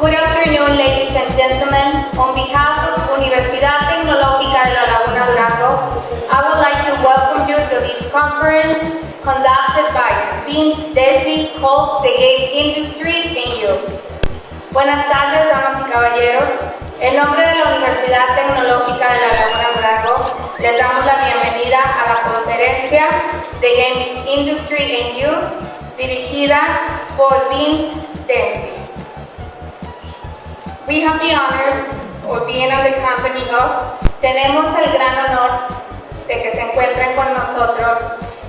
Good afternoon, ladies and gentlemen. On behalf of Universidad Tecnológica de la Laguna, Durango, I would like to welcome you to this conference conducted by Desi called The Game Industry and You. Buenas tardes, damas y caballeros. En nombre de la Universidad Tecnológica de la Laguna, Durango, les damos la bienvenida a la conferencia The Game Industry and You, dirigida por Desi. We have the honor of being on the company of, tenemos el gran honor de que se encuentren con nosotros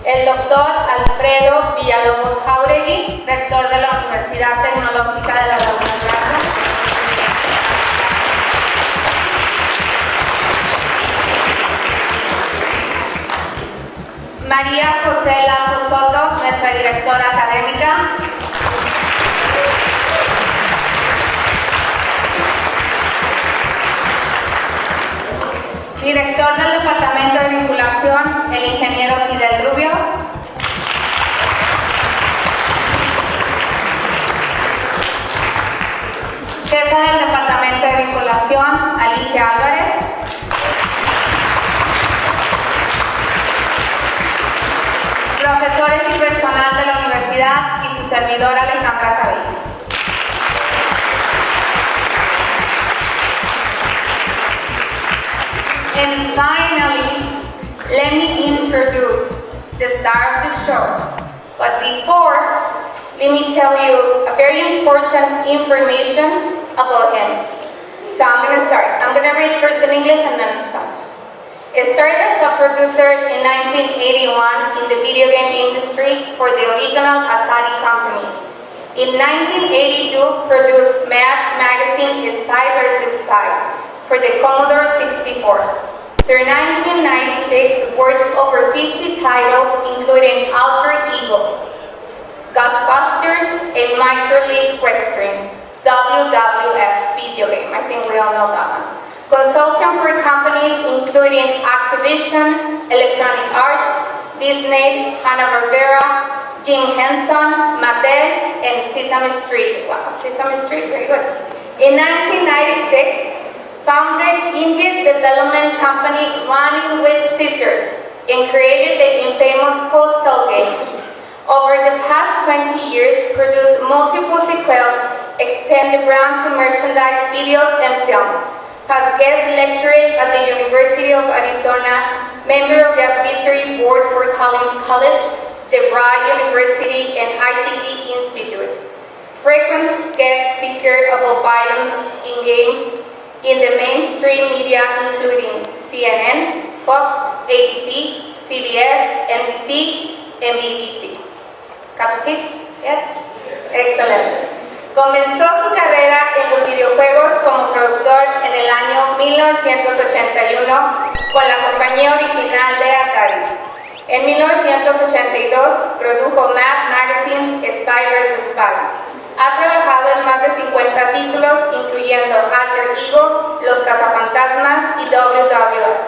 el doctor Alfredo Villalobos Jauregui, rector de la Universidad Tecnológica de la Laguna. María José Lazo Soto, nuestra directora académica. Director del Departamento de Vinculación, el ingeniero Fidel Rubio. Jefa del Departamento de Vinculación, Alicia Álvarez. Profesores y personal de la universidad y su servidora Alejandra Cabello. And finally, let me introduce the star of the show. But before, let me tell you a very important information about him. So I'm going to start. I'm going to read first in English and then in Spanish. He started as a producer in 1981 in the video game industry for the original Atari company. In 1982, produced Mad Magazine Spy vs. Spy for the Commodore 64. Through 1996, worked over 50 titles, including Alter Ego, Ghostbusters, and Micro League Wrestling, WWF video game. I think we all know that one. Consultant for companies including Activision, Electronic Arts, Disney, Hanna-Barbera, Jim Henson, Mattel, and Sesame Street. Wow, Sesame Street, very good. In 1996, founded indie development company Running with Scissors and created the infamous Postal game. Over the past 20 years, produced multiple sequels, expanded brand to merchandise, videos, and film. Has guest lectured at the University of Arizona, member of the advisory board for Collins College, DeVry University, and ITE Institute. Frequent guest speaker about violence in games in the mainstream media, including CNN, Fox, ABC, CBS, NBC, and BBC. ¿Captured? Yes? Excellent. Comenzó su carrera en los videojuegos como productor en el año 1981 con la compañía original de Atari. En 1982 produjo Mad Magazine's Spy vs. Spy. Ha trabajado en más de 50 títulos, incluyendo Alter Ego, Los Cazafantasmas y WWF.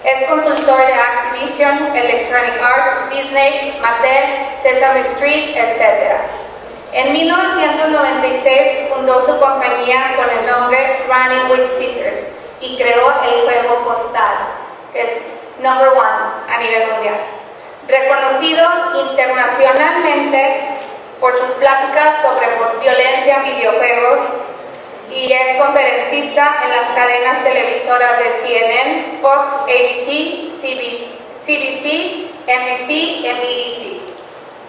Es consultor de Activision, Electronic Arts, Disney, Mattel, Sesame Street, etc. En 1996 fundó su compañía con el nombre Running with Scissors y creó el juego postal, que es number 1 a nivel mundial. Reconocido internacionalmente por sus pláticas sobre violencia en videojuegos y es conferencista en las cadenas televisoras de CNN, Fox, ABC, CBC, NBC y BBC.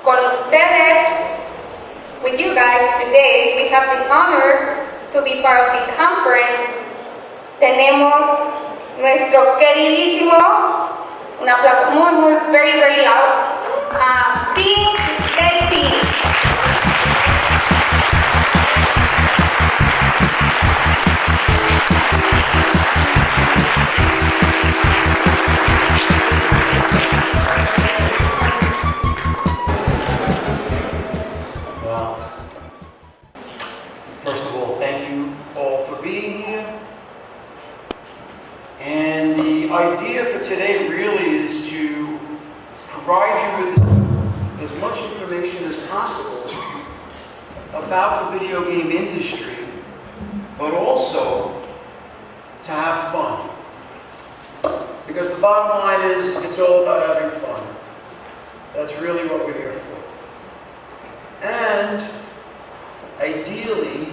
Con ustedes, with you guys today, we have the honor to be part of the conference. Tenemos nuestro queridísimo, un aplauso muy, very, very loud, Desi. First of all, thank you all for being here. And the idea for today really is to provide you with as much information as possible about the video game industry but also to have fun. Because the bottom line is, it's all about having fun. That's really what we're here for. And ideally,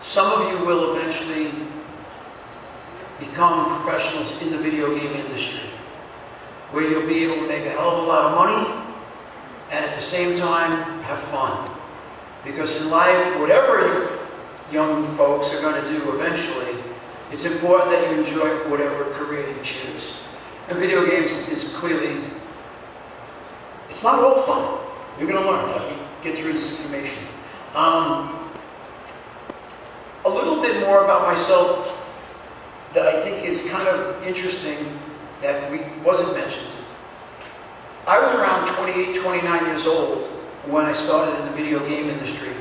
some of you will eventually become professionals in the video game industry, where you'll be able to make a hell of a lot of money and at the same time have fun. Because in life, whatever young folks are going to do eventually, it's important that you enjoy whatever career you choose. And video games is clearly, it's not all fun. You're going to learn as we get through this information. A little bit more about myself that I think is kind of interesting that wasn't mentioned. I was around 28, 29 years old when I started in the video game industry,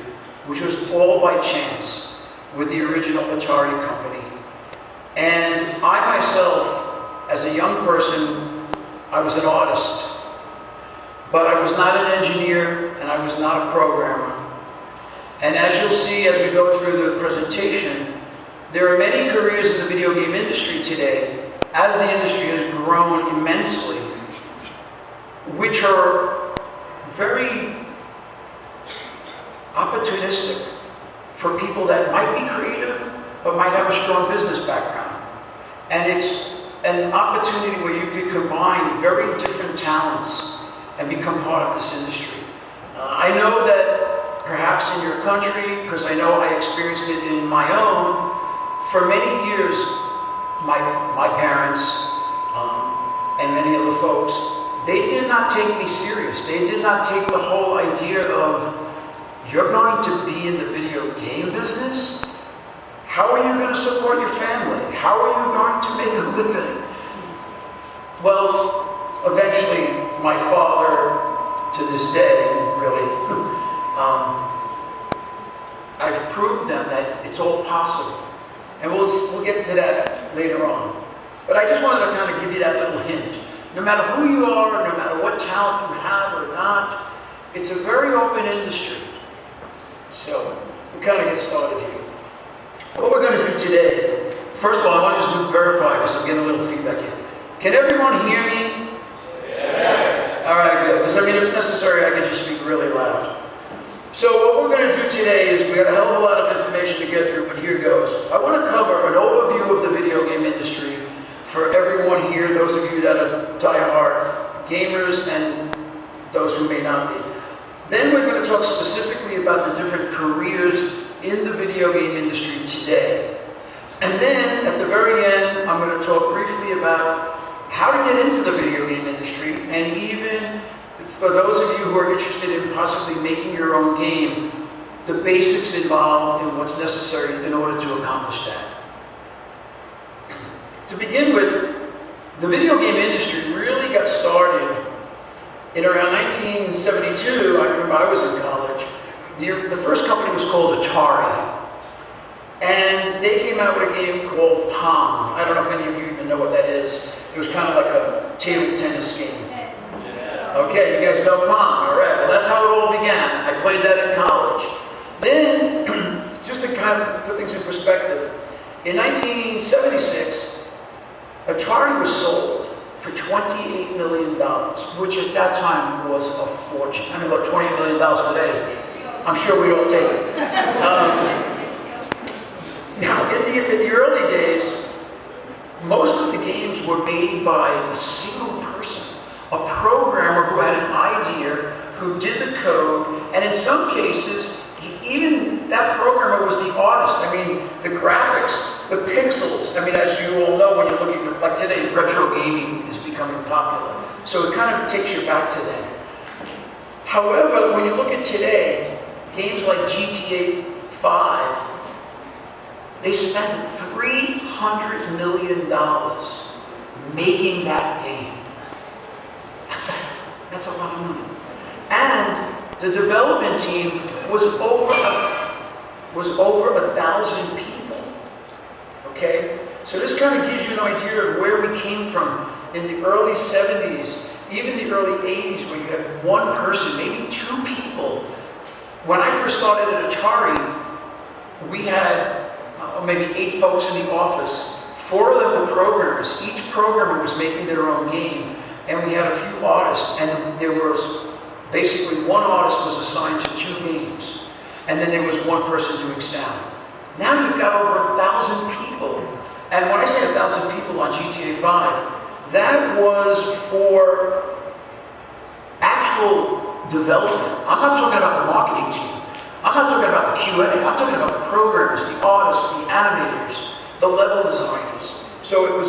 which was all by chance with the original Atari company. And I myself, as a young person, I was an artist. But I was not an engineer and I was not a programmer. And as you'll see as we go through the presentation, there are many careers in the video game industry today, as the industry has grown immensely, which are very opportunistic for people that might be creative, but might have a strong business background. And it's an opportunity where you could combine very different talents and become part of this industry. I know that perhaps in your country, because I know I experienced it in my own, for many years, my parents and many other folks, they did not take me serious. They did not take the whole idea of, you're going to be in the video game business? How are you going to support your family? How are you going to make a living? Well, eventually, my father, to this day, really, I've proved them that it's all possible. And we'll get to that later on. But I just wanted to kind of give you that little hint. No matter who you are, no matter what talent you have or not, it's a very open industry. So, we'll kind of get started here. What we're going to do today, first of all, I want to just verify because I'm getting a little feedback here. Can everyone hear me? Yes. All right, good. Because I mean, if necessary, I can just speak really loud. So what we're going to do today is we got a hell of a lot of information to get through, but here goes. I want to cover an overview of the video game industry for everyone here, those of you that are die-hard gamers and those who may not be. Then we're going to talk specifically about the different careers in the video game industry today. And then at the very end, I'm going to talk briefly about how to get into the video game industry, and even for those of you who are interested in possibly making your own game, the basics involved in what's necessary in order to accomplish that. To begin with, the video game industry really got started in around 1972. I remember I was in college. The first company was called Atari. And they came out with a game called Pong. I don't know if any of you even know what that is. It was kind of like a table tennis game. Okay, you guys know Pong, all right. Well, that's how it all began. I played that in college. Then, just to kind of put things in perspective, in 1976, Atari was sold for $28 million, which at that time was a fortune. I mean, look, $28 million today, I'm sure we all take it. Now, in the early days, most of the games were made by a single person, a programmer who had an idea, who did the code, and in some cases, even that programmer was the artist. I mean, the graphics, the pixels. I mean, as you all know, when you're looking at, like today, retro gaming is becoming popular. So it kind of takes you back to then. However, when you look at today, games like GTA 5, they spent $300 million making that game. That's a lot of money. And the development team was over 1,000 people. Okay? So this kind of gives you an idea of where we came from in the early 70s, even the early 80s, where you had one person, maybe two people. When I first started at Atari, we had maybe 8 folks in the office. 4 of them were programmers. Each programmer was making their own game. And we had a few artists, and there was basically one artist was assigned to 2 games. And then there was one person doing sound. Now you've got over 1,000 people. And when I say 1,000 people on GTA 5, that was for actual development. I'm not talking about the marketing team. I'm not talking about the QA. I'm talking about the programmers, the artists, the animators, the level designers. So it was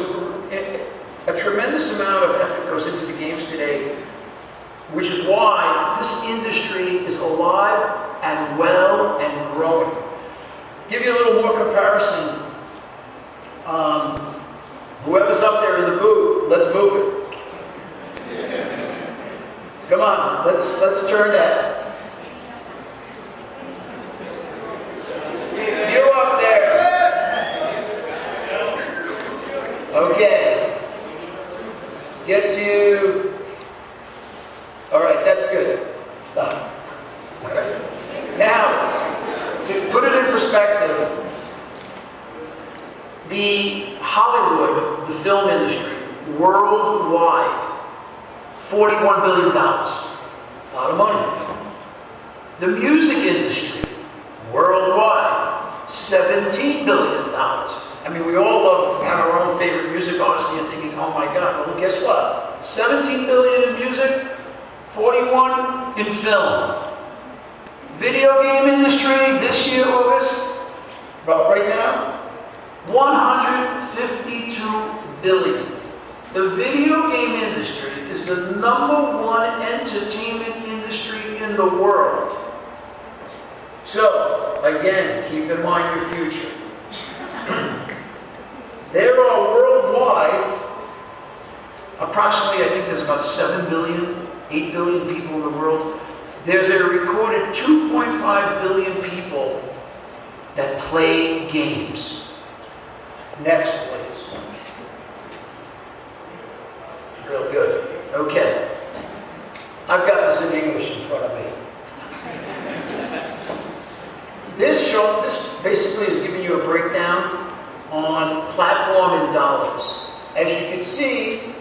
a tremendous amount of effort goes into the games today, which is why this industry is alive and well and growing. Give you a little more comparison. Whoever's up there in the booth, let's move it. Come on, let's turn that. You up there. Okay. Get to. All right, that's good. Stop. All right. Now, to put it in perspective, the Hollywood, the film industry, worldwide, $41 billion. A lot of money. The music industry, worldwide, $17 billion. I mean, we all have our own favorite music artists, and you're thinking, oh my God, well, guess what? 17 billion in music, 41 in film. Video game industry, this year, August, about right now, 152 billion. The video game industry is the #1 entertainment industry in the world. So, again, keep in mind your future. There are worldwide, approximately, I think there's about 7 billion, 8 billion people in the world. There's a recorded 2.5 billion people that play games. Next, please. Real good. Okay. I've got this in English in front of me. This basically is giving you a breakdown on platform in dollars. As you can see,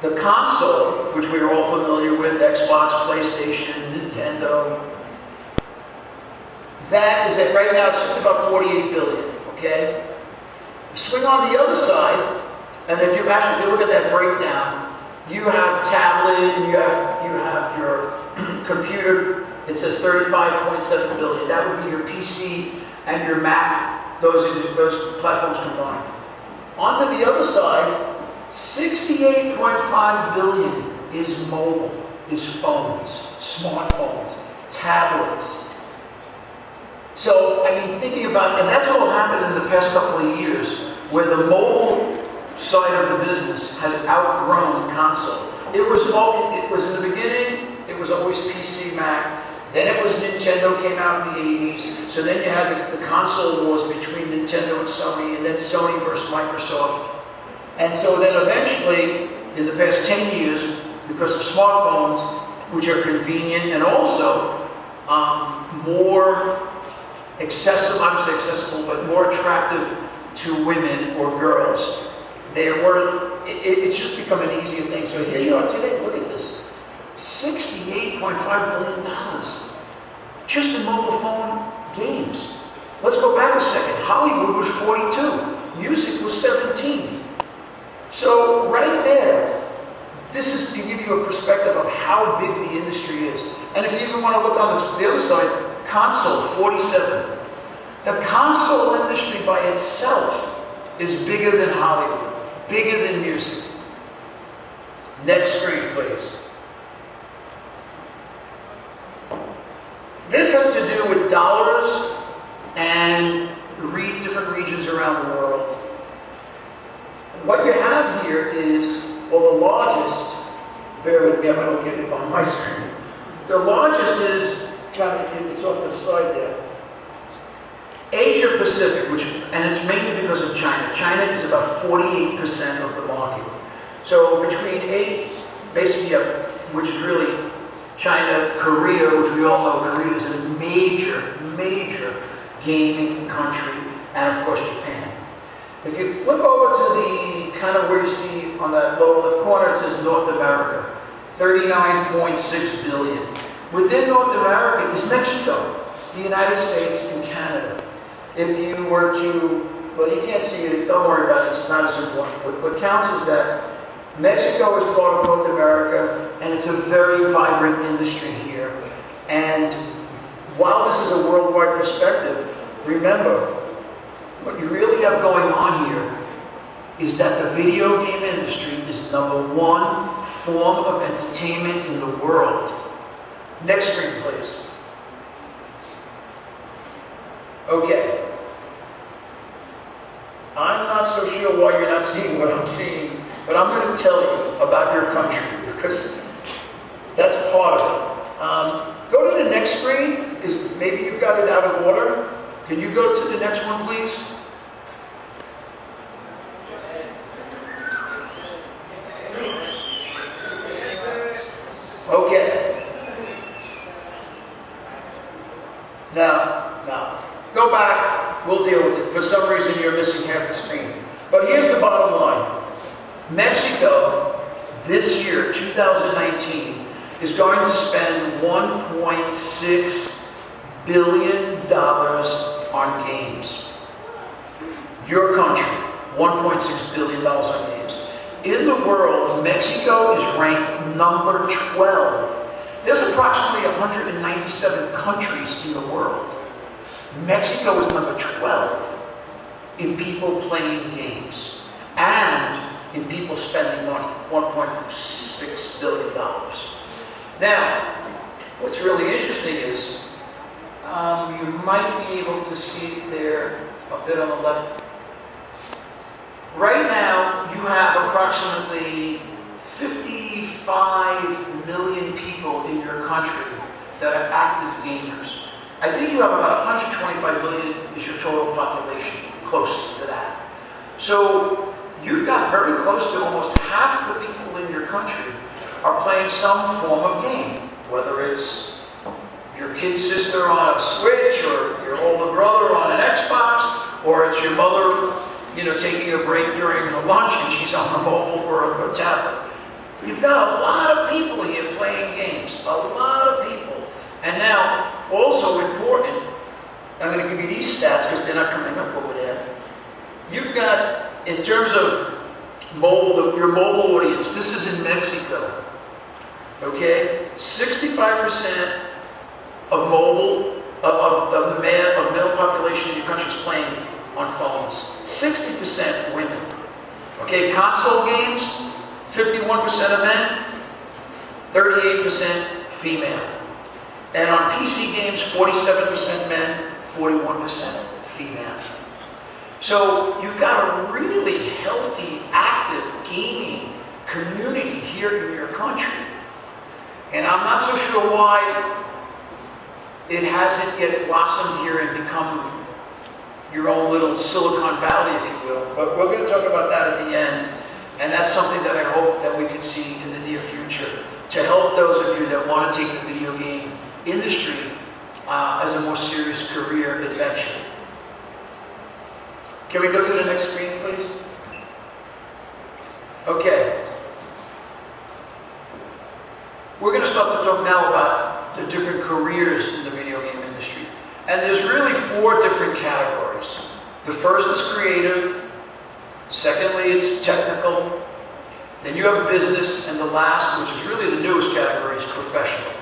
the console, which we're all familiar with, Xbox, PlayStation, Nintendo, that is at right now, it's just about 48 billion, okay? Swing on the other side, and if you look at that breakdown, you have tablet and you have your computer. It says 35.7 billion. That would be your PC and your Mac. Those platforms combined. Onto the other side, 68.5 billion is mobile, is phones, smartphones, tablets. So, I mean, thinking about, and that's all happened in the past couple of years, where the mobile side of the business has outgrown console. It was in the beginning, it was always PC, Mac, then it was Nintendo came out in the 80s, so then you had the console wars between Nintendo and Sony, and then Sony versus Microsoft. And so then eventually, in the past 10 years, because of smartphones, which are convenient and also more accessible, I would say accessible, but more attractive to women or girls. It's just become an easier thing. So here you are today, look at this. $68.5 billion just in mobile phone games. Let's go back a second. Hollywood was 42. Music was 17. So right there, this is to give you a perspective of how big the industry is. And if you even want to look on the other side, console, 47. The console industry by itself is bigger than Hollywood, bigger than music. Next screen, please. This has to do with dollars and different regions around the world. What you have here is, well, the largest, bear with me if I don't get it on my screen. The largest is, it's off to the side there, Asia Pacific, and it's mainly because of China. China is about 48% of the market. So between basically, which is really China, Korea, which we all know Korea is a major gaming country, and of course Japan. If you flip over to the kind of where you see on that lower left corner, it says North America, 39.6 billion. Within North America is Mexico, the United States, and Canada. If you were to, well, you can't see it, don't worry about it, it's not as important. But what counts is that Mexico is part of North America, and it's a very vibrant industry here. And while this is a worldwide perspective, remember, what you really have going on here is that the video game industry is #1 form of entertainment in the world. Next screen, please. Okay. I'm not so sure why you're not seeing what I'm seeing, but I'm going to tell you about your country because that's part of it. Go to the next screen. Maybe you've got it out of order. Can you go to the next one, please? Okay. Now, go back. We'll deal with it. For some reason, you're missing half the screen. But here's the bottom line. Mexico, this year, 2019, is going to spend $1.6 billion on games. Your country, $1.6 billion on games. In the world, Mexico is ranked number 12. There's approximately 197 countries in the world. Mexico is number 12 in people playing games and in people spending money, $1.6 billion. Now, what's really interesting is you might be able to see it there a bit on the left. Right now, you have approximately 55 million people in your country that are active gamers. I think you have about 125 million is your total population, close to that. So you've got very close to almost half the people in your country are playing some form of game, whether it's your kid's sister on a Switch, or your older brother on an Xbox, or it's your mother, taking a break during her lunch and she's on a mobile or a tablet. You've got a lot of people here playing games, a lot of people. And now, also important, I'm going to give you these stats because they're not coming up over there. You've got, in terms of mobile, your mobile audience, this is in Mexico. Okay? 65% of of male population in your country is playing on phones. 60% women. Okay, console games, 51% of men, 38% female. And on PC games, 47% men, 41% female. So you've got a really healthy, active gaming community here in your country. And I'm not so sure why it hasn't yet blossomed here and become your own little Silicon Valley, if you will. But we're going to talk about that at the end. And that's something that I hope that we can see in the near future to help those of you that want to take the video game industry as a more serious career adventure. Can we go to the next screen, please? Okay. We're going to start to talk now about the different careers in the video game industry. And there's really 4 different categories. The first is creative. Secondly, it's technical. Then you have business. And the last, which is really the newest category, is professional.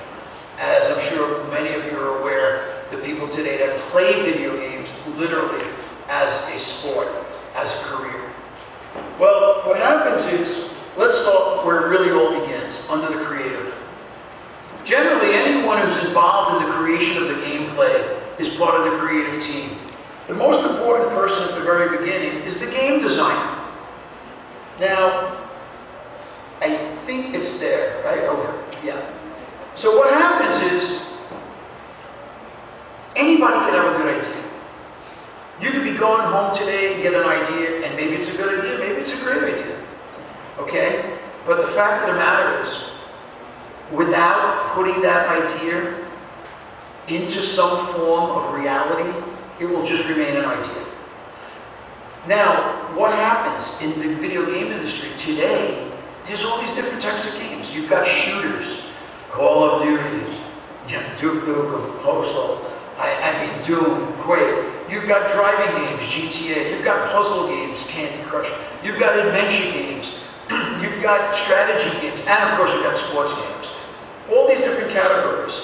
As I'm sure many of you are aware, the people today that play video games literally as a sport, as a career. Well, what happens is, let's start where it really all begins, under the creative. Generally, anyone who's involved in the creation of the gameplay is part of the creative team. The most important person at the very beginning is the game designer. Now, I think it's there, right? Oh, yeah. So what happens is, anybody can have a good idea. You could be going home today and get an idea, and maybe it's a good idea, maybe it's a great idea. Okay? But the fact of the matter is, without putting that idea into some form of reality, It will just remain an idea. Now, what happens in the video game industry today, there's all these different types of games. You've got shooters, Call of Duty, Duke Nukem, Postal, Doom, Quake. You've got driving games, GTA. You've got puzzle games, Candy Crush. You've got adventure games. You've got strategy games. And of course, you've got sports games. All these different categories.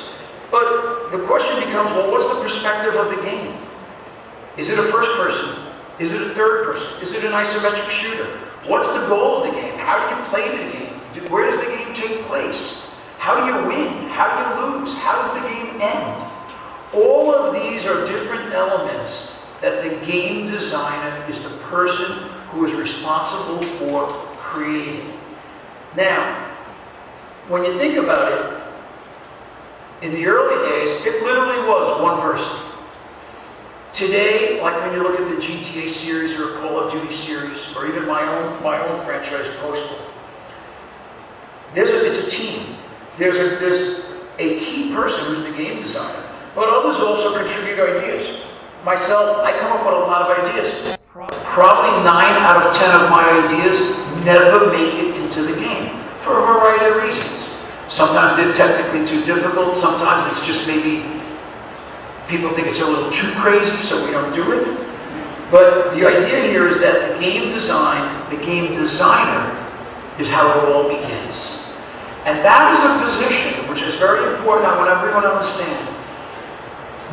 But the question becomes, well, what's the perspective of the game? Is it a first person? Is it a third person? Is it an isometric shooter? What's the goal of the game? How do you play the game? Where does the game take place? How do you win? How do you lose? How does the game end? All of these are different elements that the game designer is the person who is responsible for creating. Now, when you think about it, in the early days, it literally was one person. Today, like when you look at the GTA series or a Call of Duty series, or even my own franchise, Postal, it's a team. There's a key person who's the game designer, but others also contribute ideas. Myself, I come up with a lot of ideas. Probably 9 out of 10 of my ideas never make it into the game for a variety of reasons. Sometimes they're technically too difficult. Sometimes it's just maybe people think it's a little too crazy, so we don't do it. But the idea here is that the game design, the game designer, is how it all begins. And that is a position which is very important. I want everyone to understand.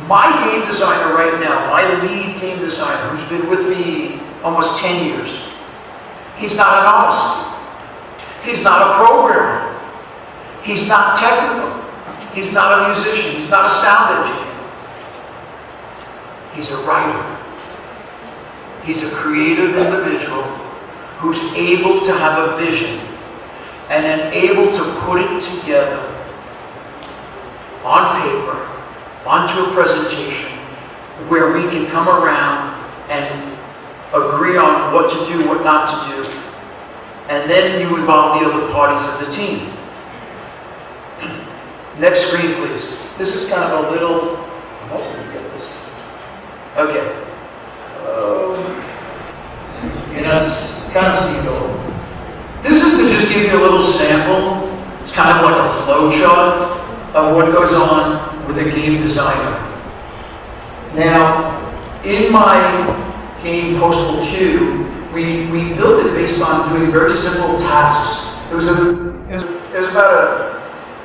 My game designer right now, my lead game designer, who's been with me almost 10 years, he's not an artist. He's not a programmer. He's not technical. He's not a musician. He's not a sound engineer. He's a writer. He's a creative individual who's able to have a vision and then able to put it together on paper, onto a presentation, where we can come around and agree on what to do, what not to do, and then you involve the other parties of the team. Next screen, please. This is kind of a little, I'm hoping you get this. Okay. It's kind of single. This is to just give you a little sample. It's kind of like a flow chart of what goes on with a game designer. Now, in my game Postal 2, we built it based on doing very simple tasks. It was about a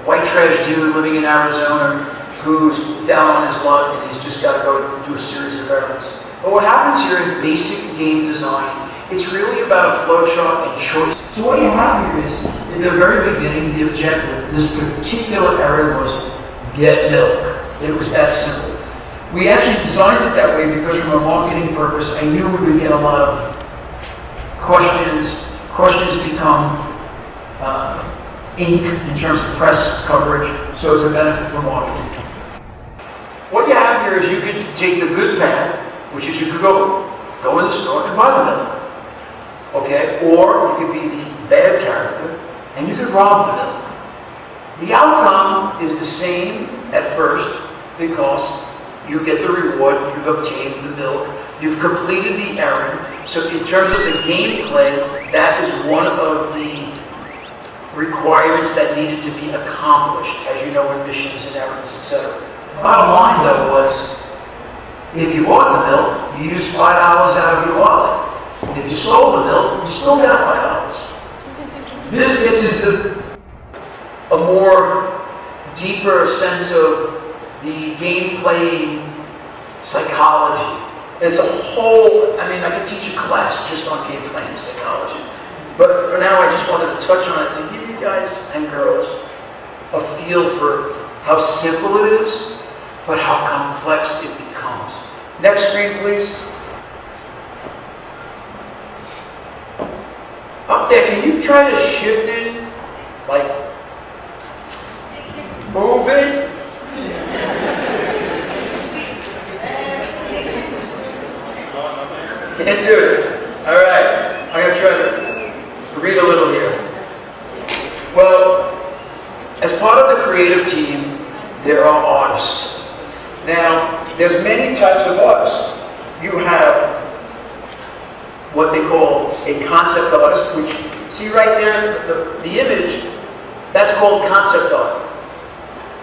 white trash dude living in Arizona who's down on his luck and he's just got to go do a series of errands. But what happens here in basic game design, it's really about a flowchart and choice. So what you have here is, in the very beginning, the objective, this particular errand was get milk. It was that simple. We actually designed it that way because from a marketing purpose, I knew we would get a lot of questions. Questions become ink in terms of press coverage, so it's a benefit for marketing. What you have here is you could take the good path, which is you could go in the store and buy the milk. Okay? Or you could be the bad character and you could rob the milk. The outcome is the same at first because you get the reward, you've obtained the milk, you've completed the errand. So in terms of the gameplay, that is one of the requirements that needed to be accomplished, as you know, in missions and errands, etc. Bottom line, though, was if you bought the milk, you used $5 out of your wallet. If you sold the milk, you still got $5. This gets into a more deeper sense of the gameplay psychology. It's a whole, I could teach a class just on gameplay and psychology. But for now, I just wanted to touch on it to give you guys and girls a feel for how simple it is, but how complex it becomes. Next screen, please. Up there, can you try to shift it? Like, move it? Can't do it. All right, I'm going to try to read a little here. Well, as part of the creative team, there are artists. Now, there's many types of artists. what they call a concept artist, which, see right there, the image, that's called concept art.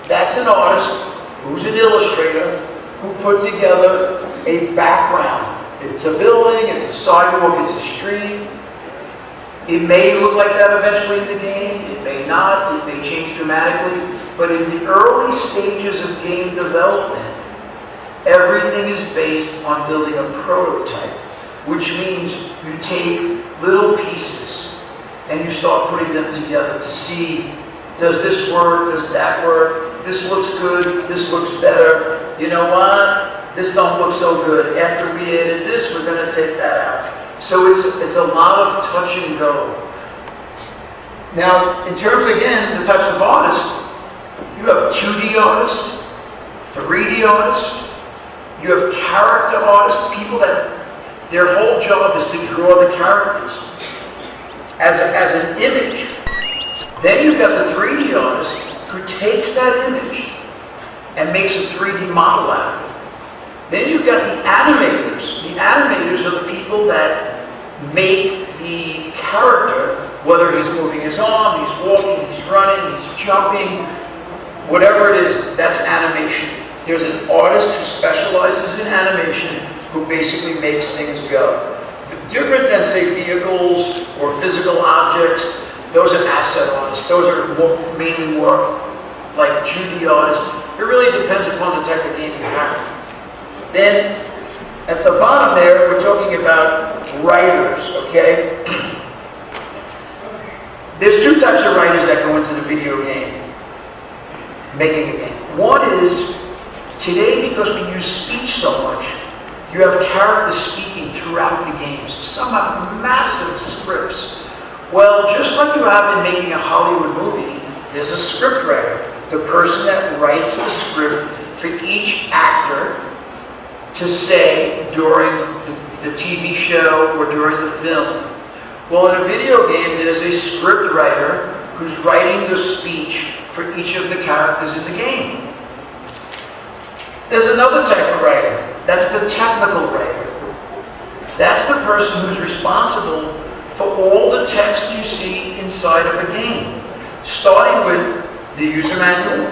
That's an artist who's an illustrator who put together a background. It's a building, it's a sidewalk, it's a street. It may look like that eventually in the game, it may not, it may change dramatically, but in the early stages of game development, everything is based on building a prototype, which means you take little pieces and you start putting them together to see, does this work, does that work, this looks good, this looks better, you know what, this don't look so good, after we added this, we're going to take that out. So it's a lot of touch and go. Now, in terms, again, the types of artists, you have 2D artists, 3D artists, you have character artists, people that their whole job is to draw the characters as an image. Then you've got the 3D artist who takes that image and makes a 3D model out of it. Then you've got the animators. The animators are the people that make the character, whether he's moving his arm, he's walking, he's running, he's jumping, whatever it is, that's animation. There's an artist who specializes in animation who basically makes things go. Different than, say, vehicles or physical objects, those are asset artists. Those are mainly more like 2D artists. It really depends upon the type of game you have. Then, at the bottom there, we're talking about writers, okay? There's two types of writers that go into the video game, making a game. One is, today, because we use speech so much, you have characters speaking throughout the games. Some have massive scripts. Well, just like you have in making a Hollywood movie, there's a script writer, the person that writes the script for each actor to say during the TV show or during the film. Well, in a video game, there's a script writer who's writing the speech for each of the characters in the game. There's another type of writer. That's the technical writer. That's the person who's responsible for all the text you see inside of a game, starting with the user manual,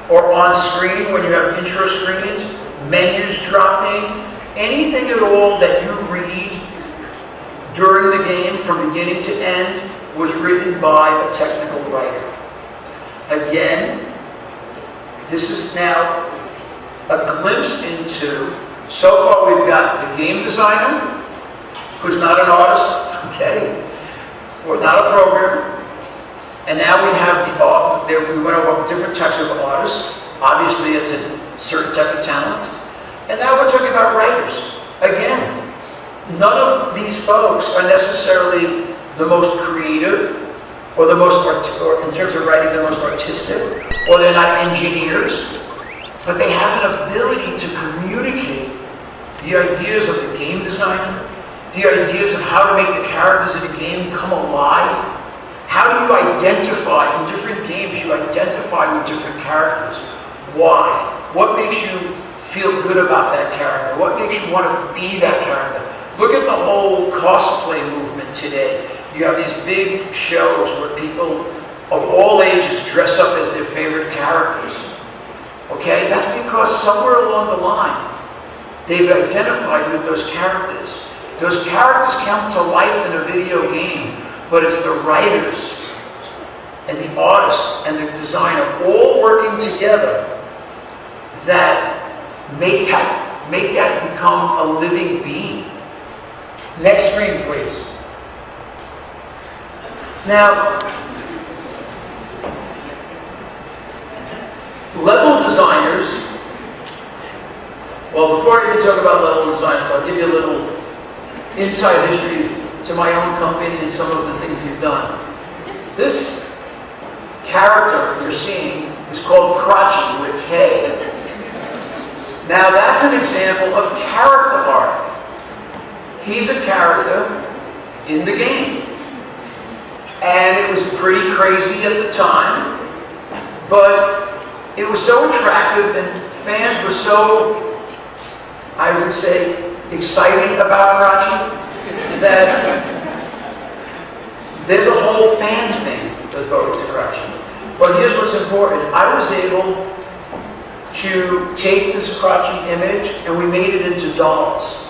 or on screen when you have intro screens, menus dropping, anything at all that you read during the game from beginning to end was written by a technical writer. Again, this is now a glimpse into, so far we've got the game designer, who's not an artist, okay, or not a programmer, and now we have the art. We went over different types of artists. Obviously, it's a certain type of talent. And now we're talking about writers. Again, none of these folks are necessarily the most creative, or the most, or in terms of writing, the most artistic, or they're not engineers, but they have an ability to communicate the ideas of the game designer, the ideas of how to make the characters in the game come alive. How do you identify, in different games, you identify with different characters. Why? What makes you feel good about that character? What makes you want to be that character? Look at the whole cosplay movement today. You have these big shows where people of all ages dress up as their favorite characters. Okay? That's because somewhere along the line, they've identified with those characters. Those characters come to life in a video game, but it's the writers and the artists and the designer all working together that make that become a living being. Next screen, please. Now, level designers, well, before I even talk about level designers, I'll give you a little inside history to my own company and some of the things we've done. This character you're seeing is called Crotchy with K. Now that's an example of character art. He's a character in the game. And it was pretty crazy at the time, but it was so attractive and fans were so, I would say, excited about Crotchy that there's a whole fan thing that's voted to correction. But here's what's important. I was able to take this Karachi image and we made it into dolls,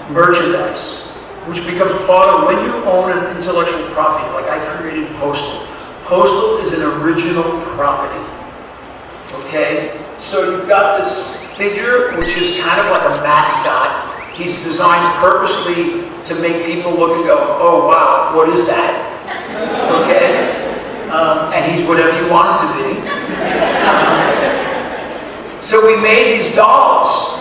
merchandise, which becomes part of when you own an intellectual property, like I created Postal. Postal is an original property, okay? So you've got this figure, which is kind of like a mascot. He's designed purposely to make people look and go, oh wow, what is that? Okay? And he's whatever you want him to be. So we made these dolls,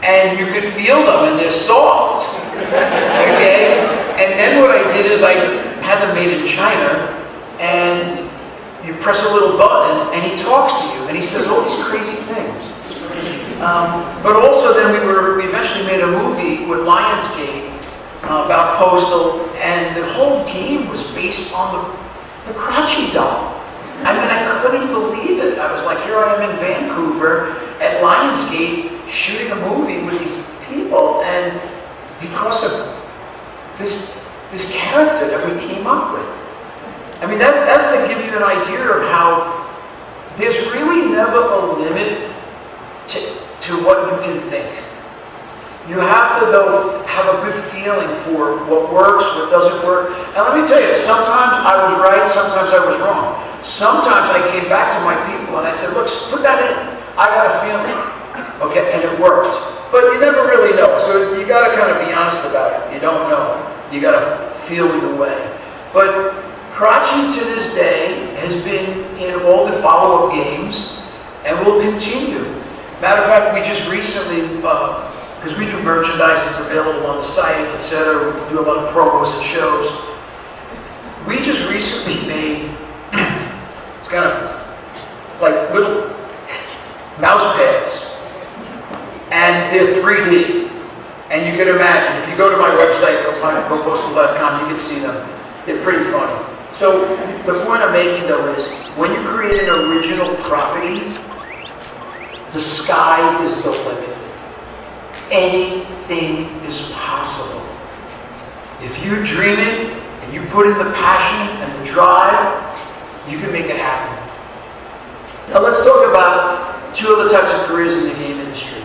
and you could feel them, and they're soft. Okay? And then what I did is I had them made in China, and you press a little button, and he talks to you, and he says all these crazy things. But also then we eventually made a movie with Lionsgate about Postal, and the whole game was based on the Karachi doll. I mean, I couldn't believe it. I was like, here I am in Vancouver at Lionsgate shooting a movie with these people, and because of this character that we came up with. I mean, that's to give you an idea of how there's really never a limit to what you can think. You have to, though, have a good feeling for what works, what doesn't work. And let me tell you, sometimes I was right, sometimes I was wrong. Sometimes I came back to my people and I said, look, put that in. I got a feeling. Okay, and it worked. But you never really know, so you got to kind of be honest about it. You don't know. You got to feel the way. But Karachi to this day has been in all the follow-up games and will continue. Matter of fact, we just recently, because we do merchandise that's available on the site, etc., we do a lot of promos and shows. We just recently made, it's kind of like little mouse pads. And they're 3D. And you can imagine, if you go to my website, gopostal.com, you can see them. They're pretty funny. So the point I'm making, though, is when you create an original property, the sky is the limit. Anything is possible. If you dream it, and you put in the passion and the drive, you can make it happen. Now let's talk about two other types of careers in the game industry.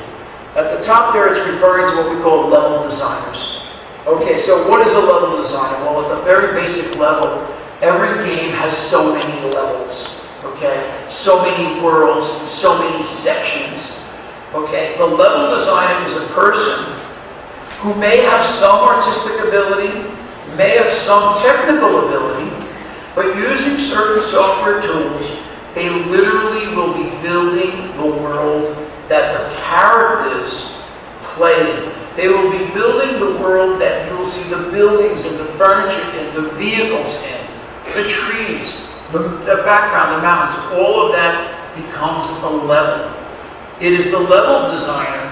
At the top there, it's referring to what we call level designers. Okay, so what is a level designer? Well, at the very basic level, every game has so many levels. Okay, so many worlds, so many sections. Okay, the level designer is a person who may have some artistic ability, may have some technical ability, but using certain software tools, they literally will be building the world that the characters play in. They will be building the world that you will see the buildings and the furniture in, the vehicles in, the trees, the background, the mountains, all of that becomes a level. It is the level designer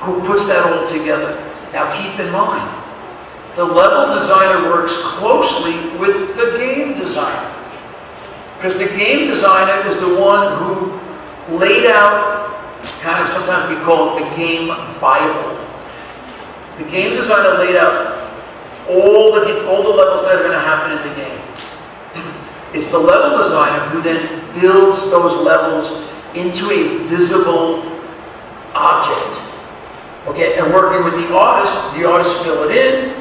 who puts that all together. Now keep in mind, the level designer works closely with the game designer. Because the game designer is the one who laid out, kind of sometimes we call it the game Bible. The game designer laid out all the levels that are going to happen in the game. It's the level designer who then builds those levels into a visible object. Okay, and working with the artist fill it in,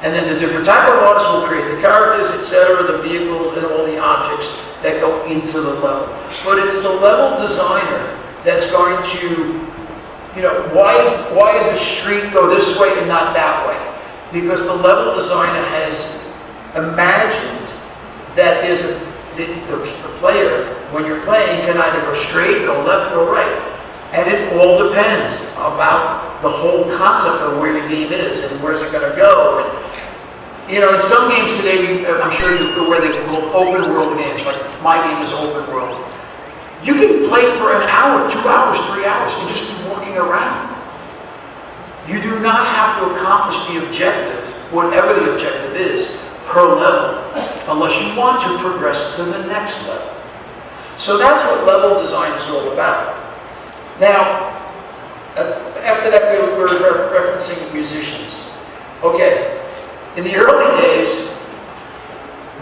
and then the different type of artists will create the characters, etc., the vehicle, and all the objects that go into the level. But it's the level designer that's going to, why does the street go this way and not that way? Because the level designer has imagined that there's the player, when you're playing, can either go straight, go left, or right. And it all depends about the whole concept of where the game is and where's it going to go. And, in some games today, I'm sure you're aware they call open world games, like my game is open world. You can play for an hour, 2 hours, 3 hours, and just be walking around. You do not have to accomplish the objective, whatever the objective is, per level, unless you want to progress to the next level. So that's what level design is all about. Now, after that, we're referencing musicians. Okay, in the early days,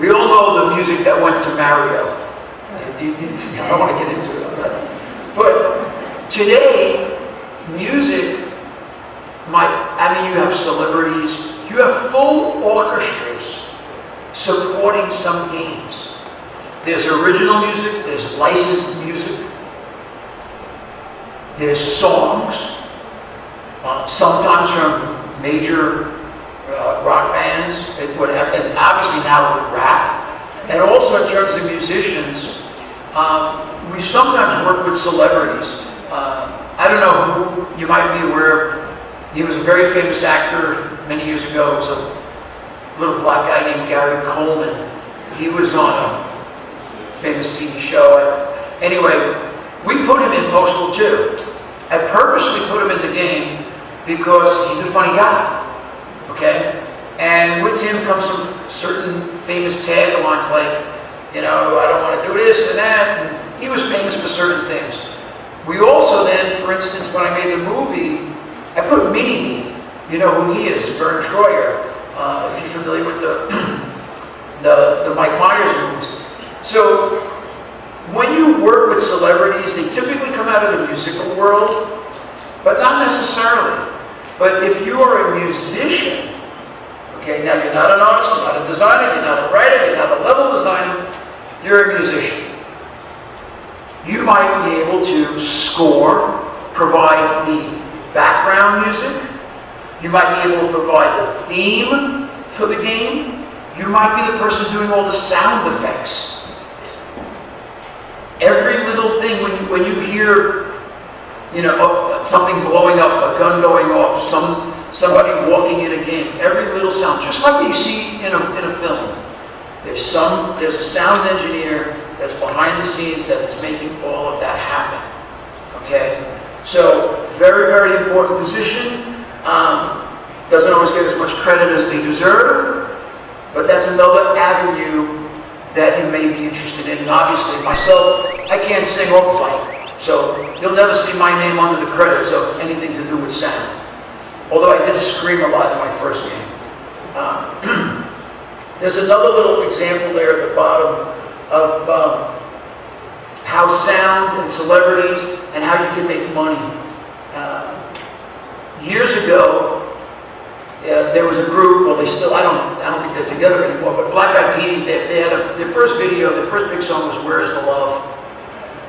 we all know the music that went to Mario. I don't want to get into it, but today, music you have celebrities, you have full orchestras supporting some games. There's original music, there's licensed music, there's songs, sometimes from major rock bands, and obviously now with rap, and also in terms of musicians, we sometimes work with celebrities. I don't know who you might be aware of. He was a very famous actor many years ago. It was a little black guy named Gary Coleman. He was on a famous TV show. Anyway, we put him in Postal 2. I purposely put him in the game because he's a funny guy. Okay? And with him comes some certain famous taglines like, I don't want to do this and that. And he was famous for certain things. We also then, for instance, when I made the movie, I put Mini-Me. You know who he is, Vern Troyer, if you're familiar with the Mike Myers movies. So when you work with celebrities, they typically come out of the musical world, but not necessarily. But if you are a musician, okay, now you're not an artist, you're not a designer, you're not a writer, you're not a level designer, you're a musician. You might be able to score, provide the background music. You might be able to provide the theme for the game. You might be the person doing all the sound effects. Every little thing, when you hear, something blowing up, a gun going off, somebody walking in a game, every little sound, just like you see in a film. There's a sound engineer that's behind the scenes that's making all of that happen. Okay? So, very, very important position. Doesn't always get as much credit as they deserve, but that's another avenue that you may be interested in. And obviously, myself, I can't sing or play, so you'll never see my name under the credits of anything to do with sound. Although I did scream a lot in my first game. There's another little example there at the bottom of how sound and celebrities and how you can make money. Years ago, there was a group, well, I don't think they're together anymore, but Black Eyed Peas, they had their first video, their first big song was Where's the Love?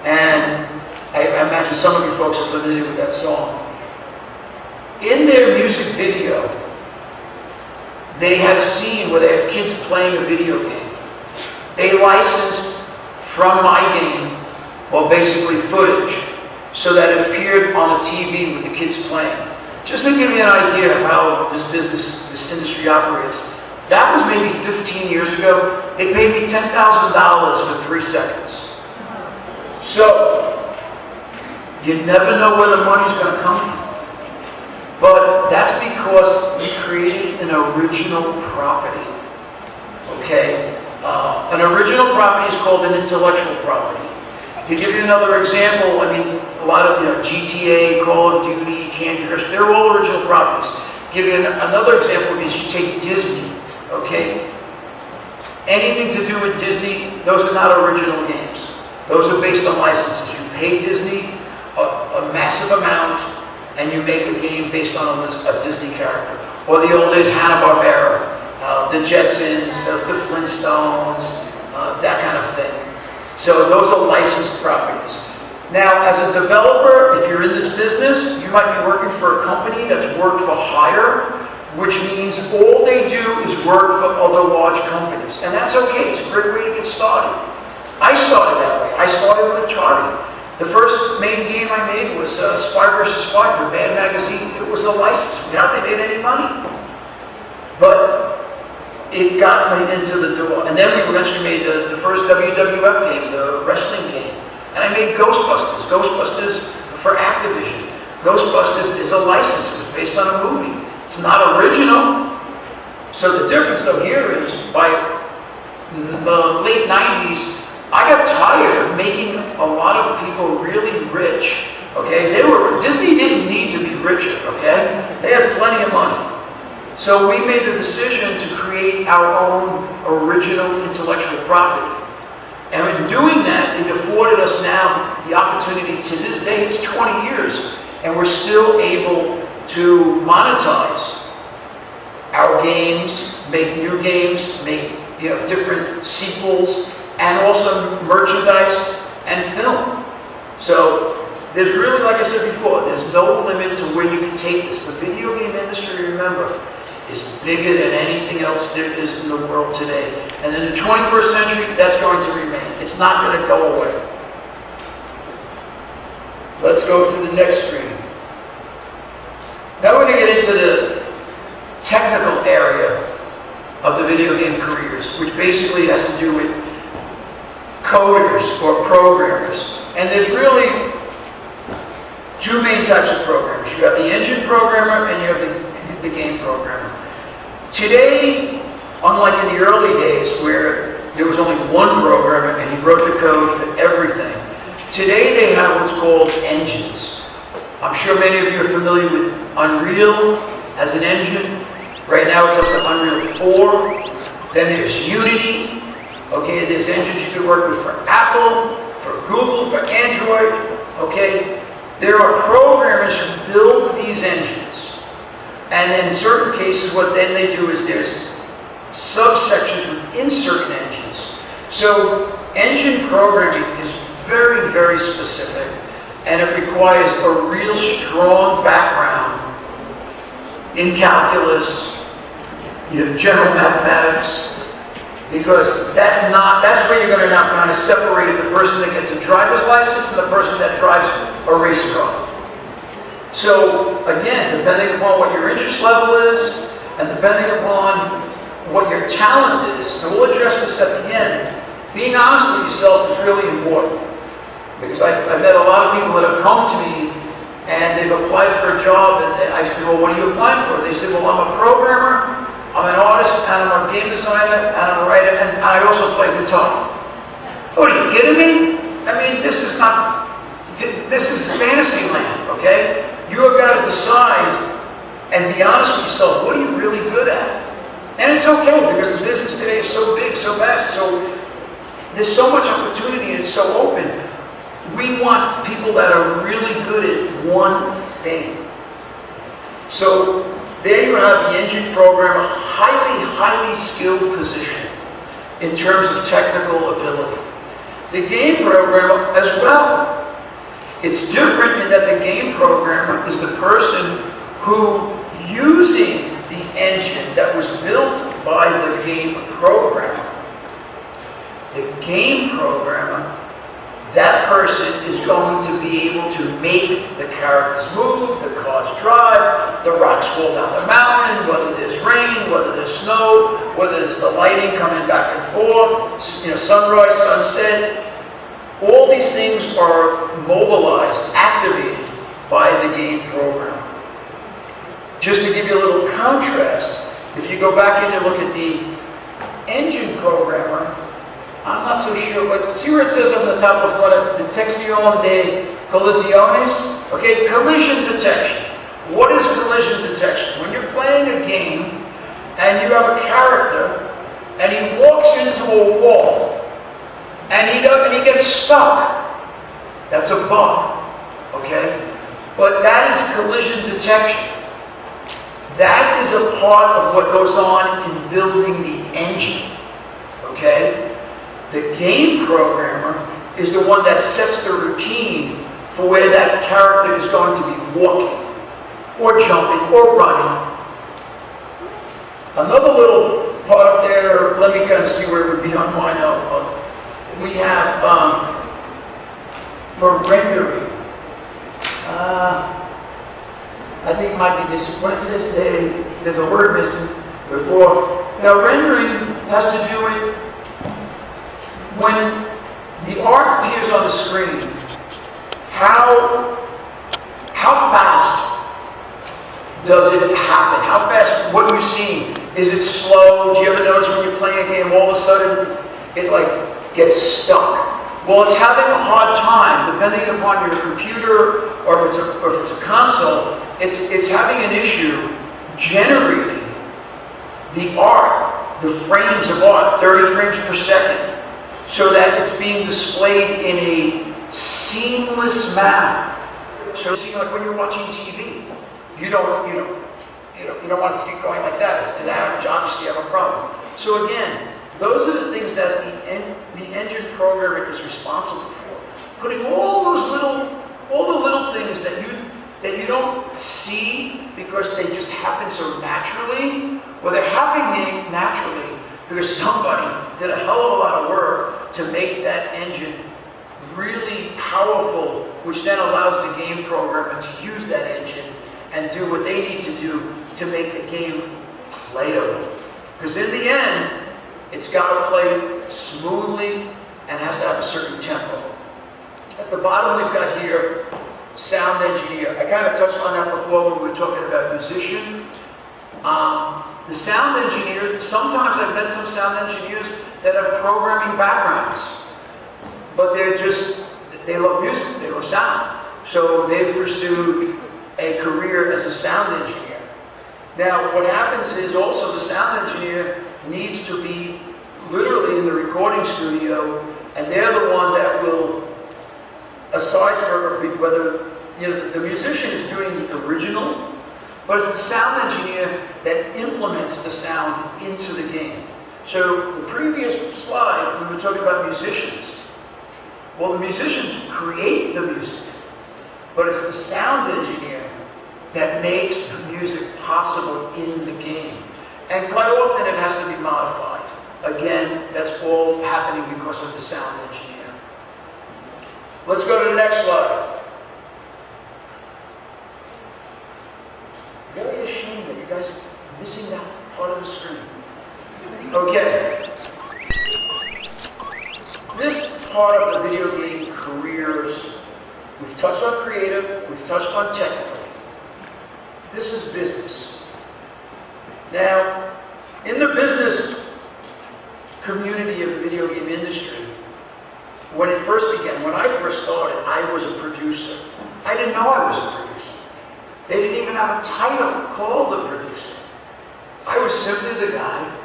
And I imagine some of you folks are familiar with that song. In their music video, they had a scene where they had kids playing a video game. They licensed from my game, well, basically footage, so that it appeared on the TV with the kids playing. Just to give you an idea of how this industry operates, that was maybe 15 years ago. They paid me $10,000 for 3 seconds. So, you never know where the money's going to come from. But that's because we created an original property. Okay? An original property is called an intellectual property. To give you another example, a lot of GTA, Call of Duty, Candy Crush, they're all original properties. Give you another example is you take Disney, okay? Anything to do with Disney, those are not original games. Those are based on licenses. You pay Disney a massive amount, and you make a game based on a Disney character. Or the old days, Hanna-Barbera, the Jetsons, the Flintstones, that kind of thing. So those are licensed properties. Now, as a developer, if you're in this business, you might be working for a company that's worked for hire, which means all they do is work for other large companies. And that's okay, it's a great way to get started. I started that way. I started with Atari. The first main game I made was Spy vs. Spy for Bad Magazine. It was a license. We hardly made any money. But it got me into the door. And then we eventually made the first WWF game, the wrestling game. And I made Ghostbusters. Ghostbusters for Activision. Ghostbusters is a license. It was based on a movie. It's not original. So the difference though here is by the late 90s, I got tired of making a lot of people really rich. Okay, Disney didn't need to be richer. Okay, they had plenty of money. So we made the decision to create our own original intellectual property. And in doing that, it afforded us now the opportunity, to this day, it's 20 years, and we're still able to monetize our games, make new games, make different sequels, and also merchandise and film. So there's really, like I said before, there's no limit to where you can take this. The video game industry, remember, is bigger than anything else there is in the world today. And in the 21st century, that's going to remain. It's not going to go away. Let's go to the next screen. Now we're going to get into the technical area of the video game careers, which basically has to do with coders or programmers. And there's really two main types of programmers. You have the engine programmer and you have the game programmer. Today, unlike in the early days where there was only one programmer and he wrote the code for everything, today they have what's called engines. I'm sure many of you are familiar with Unreal as an engine. Right now it's up to Unreal 4. Then there's Unity. Okay, there's engines you can work with for Apple, for Google, for Android. Okay, there are programmers who build these engines. And then in certain cases, what then they do is there's subsections within certain engines. So engine programming is very, very specific, and it requires a real strong background in calculus, general mathematics, because that's where you're going to now kind of separate the person that gets a driver's license and the person that drives a race car. So again, depending upon what your interest level is, and depending upon what your talent is, and we'll address this at the end, being honest with yourself is really important. Because I've met a lot of people that have come to me and they've applied for a job, and I said, well, what are you applying for? They said, well, I'm a programmer, I'm an artist, and I'm a game designer, and I'm a writer, and I also play guitar. Oh, are you kidding me? I mean, this is fantasy land, okay? You have got to decide and be honest with yourself, what are you really good at? And it's okay, because the business today is so big, so vast, so there's so much opportunity and it's so open. We want people that are really good at one thing. So there you have the engine programmer, highly, highly skilled position in terms of technical ability. The game programmer as well. It's different in that the game programmer is the person who, using the engine that was built by the game programmer, the game programmer, that person is going to be able to make the characters move, the cars drive, the rocks fall down the mountain, whether there's rain, whether there's snow, whether there's the lighting coming back and forth, sunrise, sunset. All these things are mobilized, activated by the game program. Just to give you a little contrast, if you go back in and look at the engine programmer, I'm not so sure, but see where it says on the top of what Detección de Colisiones? Okay, collision detection. What is collision detection? When you're playing a game and you have a character and he walks into a wall and he gets stuck, that's a bug, okay? But that is collision detection. That is a part of what goes on in building the engine, okay? The game programmer is the one that sets the routine for where that character is going to be walking, or jumping, or running. Another little part up there, let me kind of see where it would be on mine. We have for rendering. I think it might be this. What is this? There's a word missing before. Now, rendering has to do with when the art appears on the screen. How fast does it happen? How fast? What you're seeing, is it slow? Do you ever notice when you're playing a game, all of a sudden it gets stuck? Well, it's having a hard time, depending upon your computer or if it's a console. It's having an issue generating the art, the frames of art, 30 frames per second, so that it's being displayed in a seamless manner. So, like when you're watching TV, you don't want to see it going like that. And average, obviously, you have a problem. So again, those are the things that the engine programmer is responsible for. Putting all the little things that you don't see because they just happen so naturally, or they're happening naturally because somebody did a hell of a lot of work to make that engine really powerful, which then allows the game programmer to use that engine and do what they need to do to make the game playable. Because in the end, it's got to play smoothly and has to have a certain tempo. At the bottom we've got here, sound engineer. I kind of touched on that before when we were talking about musician. The sound engineer, sometimes I've met some sound engineers that have programming backgrounds, but they love music, they love sound. So they've pursued a career as a sound engineer. Now, what happens is also the sound engineer needs to be literally in the recording studio, and they're the one that will, aside from whether the musician is doing the original, but it's the sound engineer that implements the sound into the game. So the previous slide, we were talking about musicians. Well, the musicians create the music, but it's the sound engineer that makes the music possible in the game. And quite often it has to be modified. Again, that's all happening because of the sound engineer. Let's go to the next slide. Very ashamed that you guys are missing that part of the screen. Okay. This part of the video game careers, we've touched on creative, we've touched on technical. This is business. Now, in the business community of the video game industry, when it first began, when I first started, I was a producer. I didn't know I was a producer. They didn't even have a title called a producer. I was simply the guy.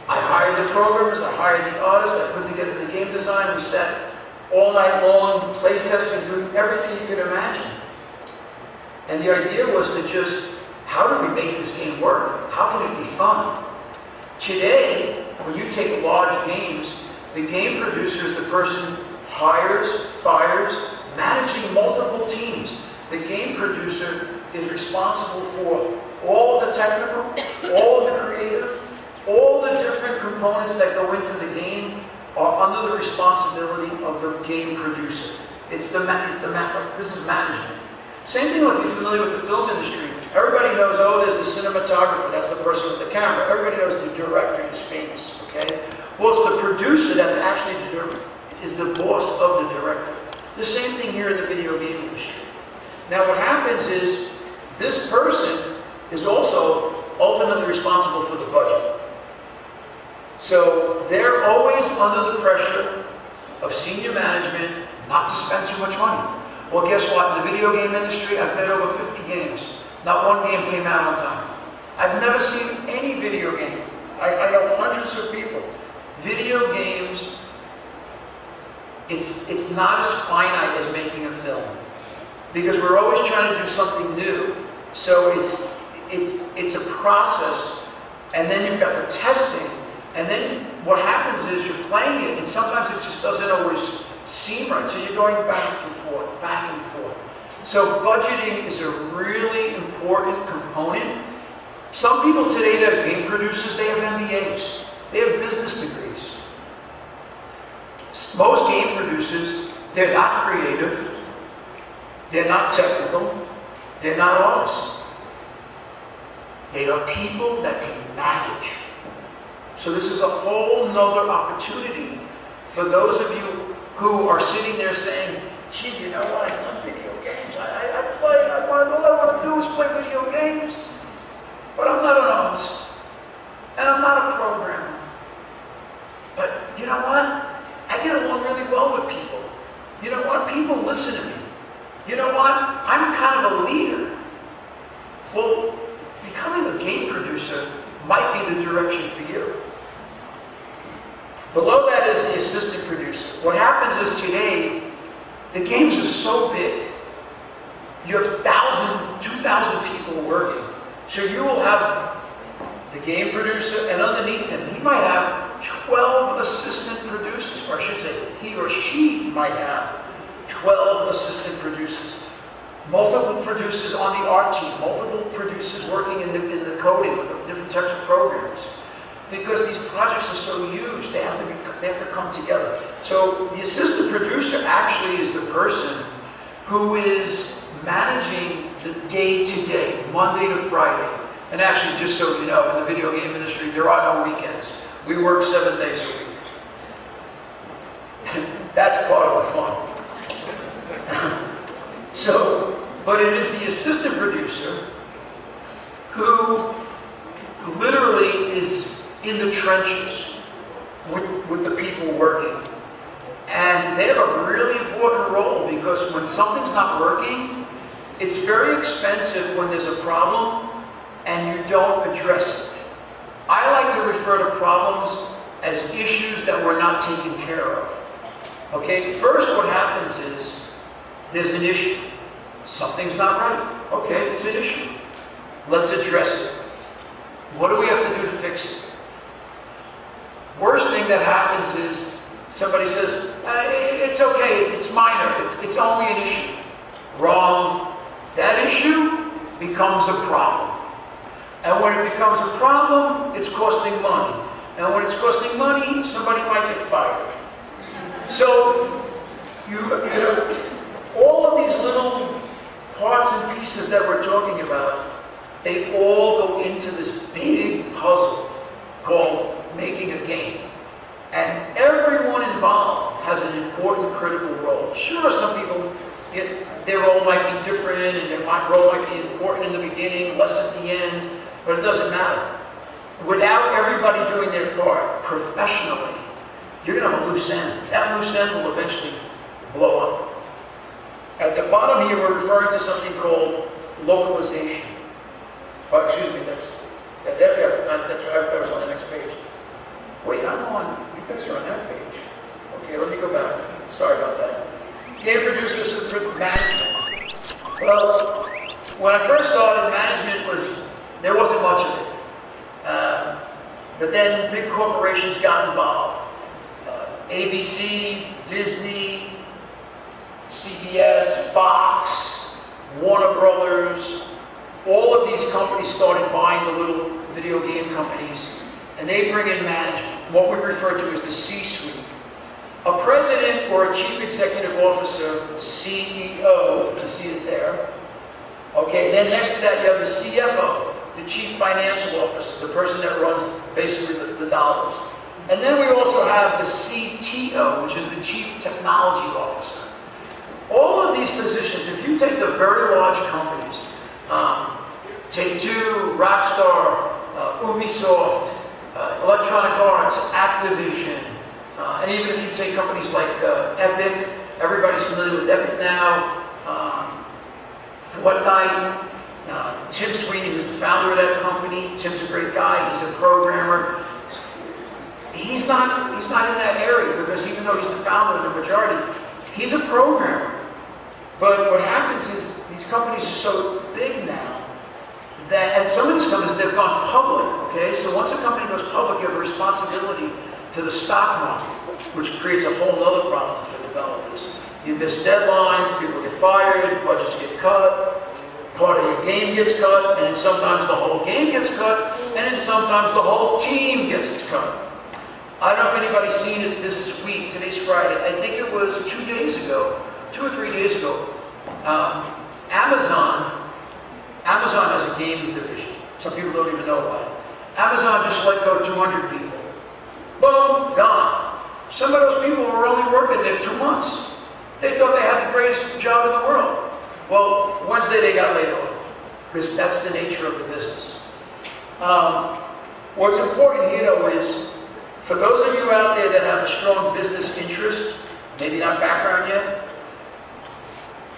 I hired the programmers, I hired the artists, I put together the game design, we sat all night long, play testing, doing everything you could imagine. And the idea was to just, how do we make this game work? How can it be fun? Today, when you take large games, the game producer is the person hires, fires, managing multiple teams. The game producer is responsible for all the technical, all the creative, all the different components that go into the game are under the responsibility of the game producer. This is management. Same thing if you're familiar with the film industry. Everybody knows, oh, there's the cinematographer, that's the person with the camera. Everybody knows the director is famous, okay? Well, it's the producer that's actually is the boss of the director. The same thing here in the video game industry. Now what happens is, this person is also ultimately responsible for the budget. So they're always under the pressure of senior management not to spend too much money. Well, guess what? In the video game industry, I've made over 50 games. Not one game came out on time. I've never seen any video game. I know hundreds of people. Video games, it's not as finite as making a film. Because we're always trying to do something new. So it's a process, and then you've got the testing, and then what happens is you're playing it, and sometimes it just doesn't always seem right, so you're going back and forth, back and forth. So budgeting is a really important component. Some people today that are game producers, they have MBAs, they have business degrees. Most game producers, they're not creative, they're not technical, they're not artists. They are people that can manage. So this is a whole nother opportunity for those of you who are sitting there saying, gee, you know what, I love video games. All I want to do is play video games. But I'm not an artist. And I'm not a programmer. But you know what? I get along really well with people. You know what? People listen to me. You know what? I'm kind of a leader. Well, becoming a game producer might be the direction for you. Below that is the assistant producer. What happens is today, the games are so big. You have 1,000, 2,000 people working. So you will have the game producer, and underneath him, he might have 12 assistant producers, or I should say, he or she might have 12 assistant producers. Multiple producers on the art team, multiple producers working in the coding with the different types of programs. Because these projects are so huge, they have to come together. So the assistant producer actually is the person who is managing the day-to-day, Monday to Friday. And actually, just so you know, in the video game industry, there are no weekends. We work 7 days a week. That's part of the fun. But it is the assistant producer who literally is in the trenches with the people working. And they have a really important role because when something's not working, it's very expensive when there's a problem and you don't address it. I like to refer to problems as issues that we're not taken care of. Okay, first what happens is there's an issue. Something's not right. Okay, it's an issue. Let's address it. What do we have to do to fix it? Worst thing that happens is somebody says, it's okay, it's minor, it's only an issue. Wrong. That issue becomes a problem. And when it becomes a problem, it's costing money. And when it's costing money, somebody might get fired. So, you know, all of these little parts and pieces that we're talking about, they all go into this big puzzle called making a game. And everyone involved has an important critical role. Sure, some people, their role might be different and their role might be important in the beginning, less at the end, but it doesn't matter. Without everybody doing their part professionally, you're going to have a loose end. That loose end will eventually blow up. At the bottom here, we're referring to something called localization. Oh, excuse me, that's right, that was on the next page. Wait, I'm on, you guys are on that page. Okay, let me go back. Sorry about that. Game producers and management. Well, when I first started, management there wasn't much of it. But then big corporations got involved. ABC, Disney, CBS, Fox, Warner Brothers, all of these companies started buying the little video game companies, and they bring in management, what we refer to as the C-suite. A president or a chief executive officer, CEO, you see it there. Okay, then next to that you have the CFO, the chief financial officer, the person that runs basically the dollars. And then we also have the CTO, which is the chief technology officer. All of these positions, if you take the very large companies, Take-Two, Rockstar, Ubisoft, Electronic Arts, Activision, and even if you take companies like Epic, everybody's familiar with Epic now, Fortnite, Tim Sweeney, who's the founder of that company. Tim's a great guy, he's a programmer. He's not in that area because even though he's the founder of the majority, he's a programmer. But what happens is these companies are so big now that, and some of these companies, they've gone public, okay? So once a company goes public, you have a responsibility to the stock market, which creates a whole other problem for developers. You miss deadlines, people get fired, budgets get cut, part of your game gets cut, and then sometimes the whole game gets cut, and then sometimes the whole team gets cut. I don't know if anybody's seen it this week. Today's Friday. I think it was 2 days ago, 2 or 3 days ago. Amazon has a games division. Some people don't even know about it. Amazon just let go 200 people. Boom, gone. Some of those people were only working there 2 months. They thought they had the greatest job in the world. Well, Wednesday they got laid off because that's the nature of the business. What's important here, though, is for those of you out there that have a strong business interest, maybe not background yet,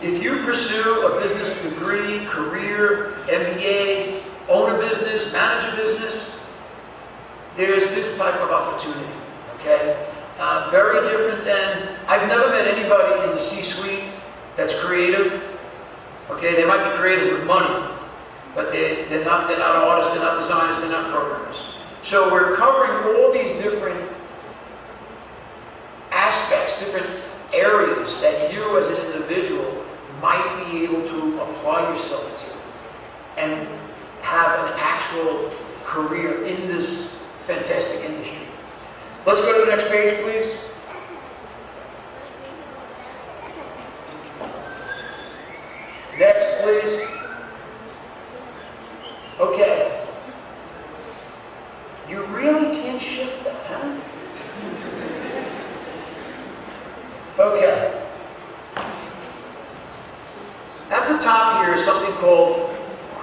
if you pursue a business degree, career, MBA, own a business, manage a business, there's this type of opportunity, okay? Very different than, I've never met anybody in the C-suite that's creative, okay? They might be creative with money, but they're not artists, they're not designers, they're not programmers. So we're covering all these different aspects, different areas that you as an individual might be able to apply yourself to and have an actual career in this fantastic industry. Let's go to the next page, please. Next, please. Okay. You really can't shift that, huh? Okay. At the top here is something called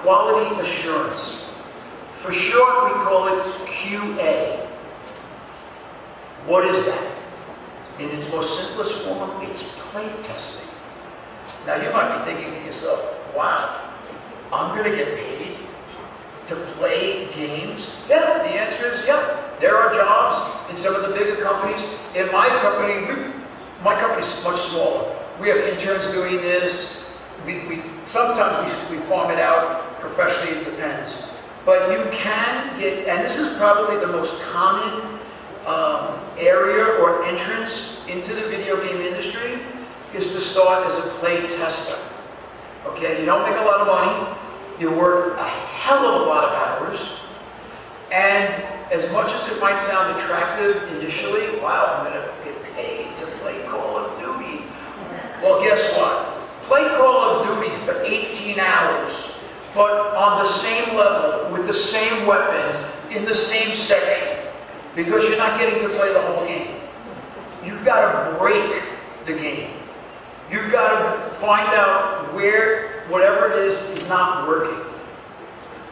quality assurance. For short, we call it QA. What is that? In its most simplest form, it's play testing. Now you might be thinking to yourself, wow, I'm going to get paid to play games? Yeah, the answer is yeah. There are jobs in some of the bigger companies. In my company, my company's much smaller. We have interns doing this. Sometimes we farm it out professionally, it depends. But you can get, and this is probably the most common area or entrance into the video game industry, is to start as a play tester. Okay, you don't make a lot of money, you work a hell of a lot of hours, and as much as it might sound attractive initially, wow, I'm going to get paid to play Call of Duty. Well, guess what? Play Call of Duty for 18 hours, but on the same level, with the same weapon, in the same section, because you're not getting to play the whole game. You've got to break the game. You've got to find out where whatever it is not working.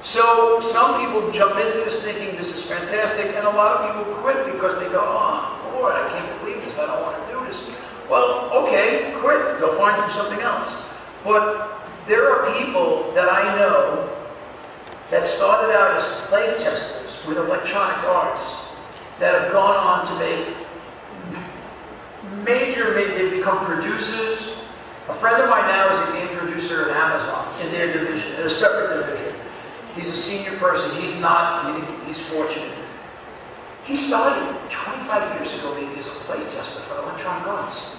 So some people jump into this thinking this is fantastic, and a lot of people quit because they go, oh, Lord, I can't believe this, I don't want to do this. Well, okay, quit, go find you something else. But there are people that I know that started out as play testers with Electronic Arts that have gone on to make they've become producers. A friend of mine now is a game producer at Amazon in their division, in a separate division. He's a senior person, he's fortunate. He started 25 years ago maybe as a play tester for Electronic Arts.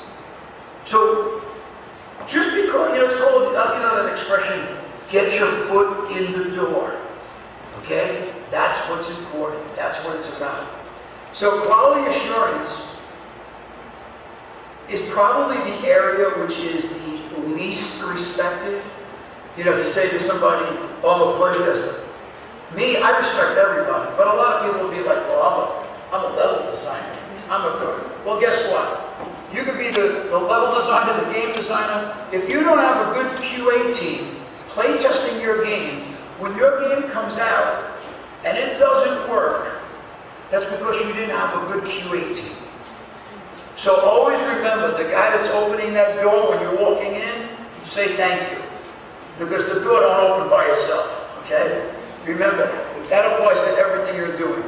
So, just because, it's called, that expression, get your foot in the door. Okay? That's what's important. That's what it's about. So quality assurance is probably the area which is the least respected. If you say to somebody, oh, I'm a play tester. Me, I respect everybody, but a lot of people will be like, well, I'm a level designer. I'm a good. Well, guess what? You could be the level designer, the game designer. If you don't have a good QA team play testing your game, when your game comes out and it doesn't work, that's because you didn't have a good QA team. So always remember, the guy that's opening that door when you're walking in, say thank you. Because the door don't open by itself, okay? Remember, that applies to everything you're doing.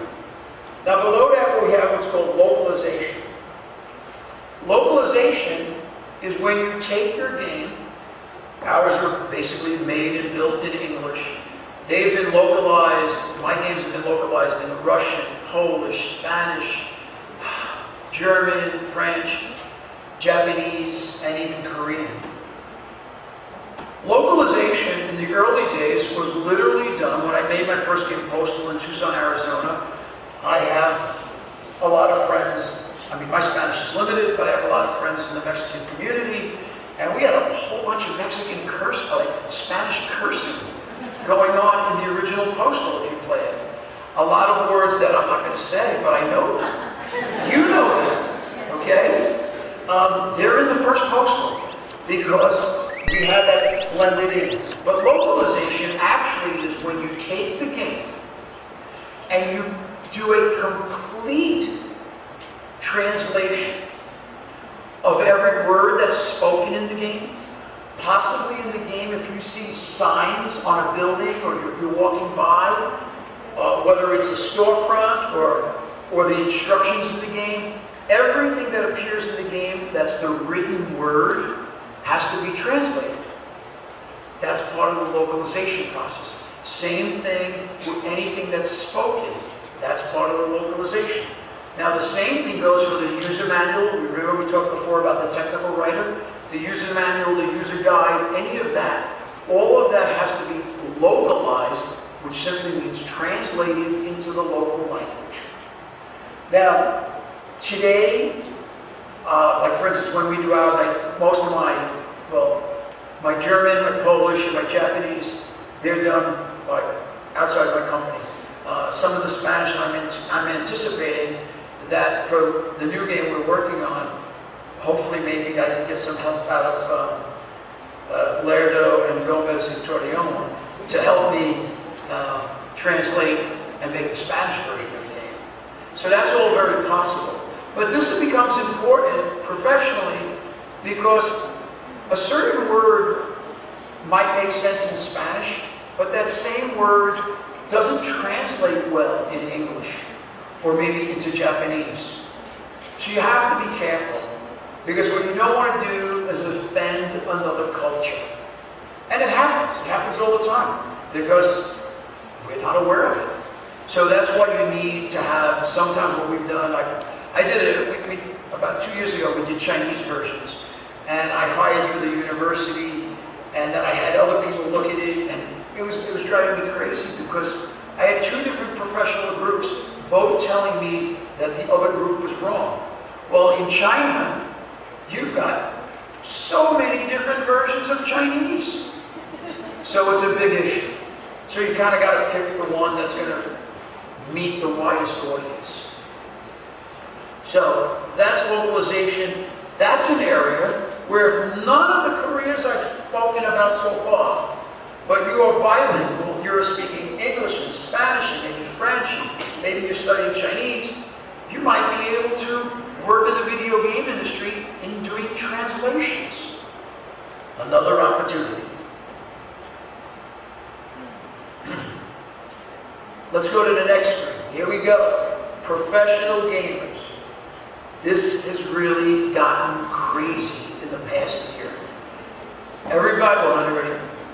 Now below that we have what's called localization. Localization is when you take your game, ours are basically made and built in English. They've been localized, my games have been localized in Russian, Polish, Spanish, German, French, Japanese, and even Korean. Localization in the early days was literally done when I made my first game Postal in Tucson, Arizona. I have a lot of friends, my Spanish is limited, but I have a lot of friends in the Mexican community, and we had a whole bunch of Mexican Spanish cursing going on in the original Postal if you play it. A lot of words that I'm not going to say, but I know them. You know them, okay? They're in the first Postal because we have that blended in. But localization actually is when you take the game and you do a complete translation of every word that's spoken in the game. Possibly in the game, if you see signs on a building or you're walking by, whether it's the storefront or the instructions in the game, everything that appears in the game that's the written word has to be translated. That's part of the localization process. Same thing with anything that's spoken. That's part of the localization. Now the same thing goes for the user manual. Remember we talked before about the technical writer? The user manual, the user guide, any of that. All of that has to be localized, which simply means translated into the local language. Now, today, like for instance, when we do ours, most of my German, my Polish, and my Japanese, they're done outside my company. Some of the Spanish, I'm anticipating that for the new game we're working on, hopefully maybe I can get some help out of Lerdo and Gomez and Torreon to help me translate and make the Spanish version of the game. So that's all very possible. But this becomes important professionally because a certain word might make sense in Spanish, but that same word doesn't translate well in English or maybe into Japanese. So you have to be careful because what you don't want to do is offend another culture. And it happens all the time because we're not aware of it. So that's why you need to have, sometimes what we've done, I did it, about 2 years ago, we did Chinese versions. And I hired through the university, and then I had other people look at it, and it was driving me crazy because I had 2 different professional groups, both telling me that the other group was wrong. Well, in China, you've got so many different versions of Chinese. So it's a big issue. So you kind of got to pick the one that's going to meet the widest audience. So that's localization. That's an area where none of the careers I've spoken about so far, but you are bilingual, you're speaking English and Spanish and maybe French, and maybe you're studying Chinese, you might be able to work in the video game industry in doing translations. Another opportunity. Let's go to the next screen. Here we go. Professional gamers. This has really gotten crazy in the past year.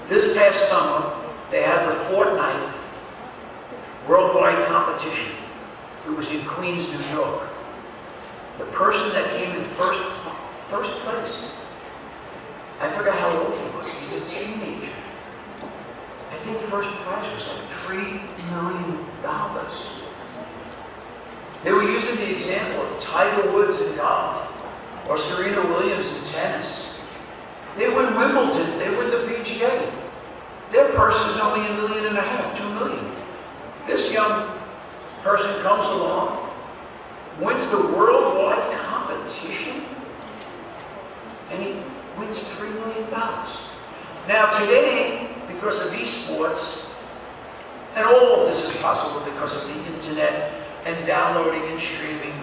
This past summer, they had the Fortnite worldwide competition. It was in Queens, New York. The person that came in first place, I forgot how old he was. He's a teenager. I think first prize was like $3 million. They were using the example of Tiger Woods in golf, or Serena Williams in tennis. They win Wimbledon, they win the PGA. Their purse is only $1.5 million, $2 million. This young person comes along, wins the worldwide competition, and he wins $3 million. Now today, because of esports, and all of this is possible because of the internet and downloading and streaming,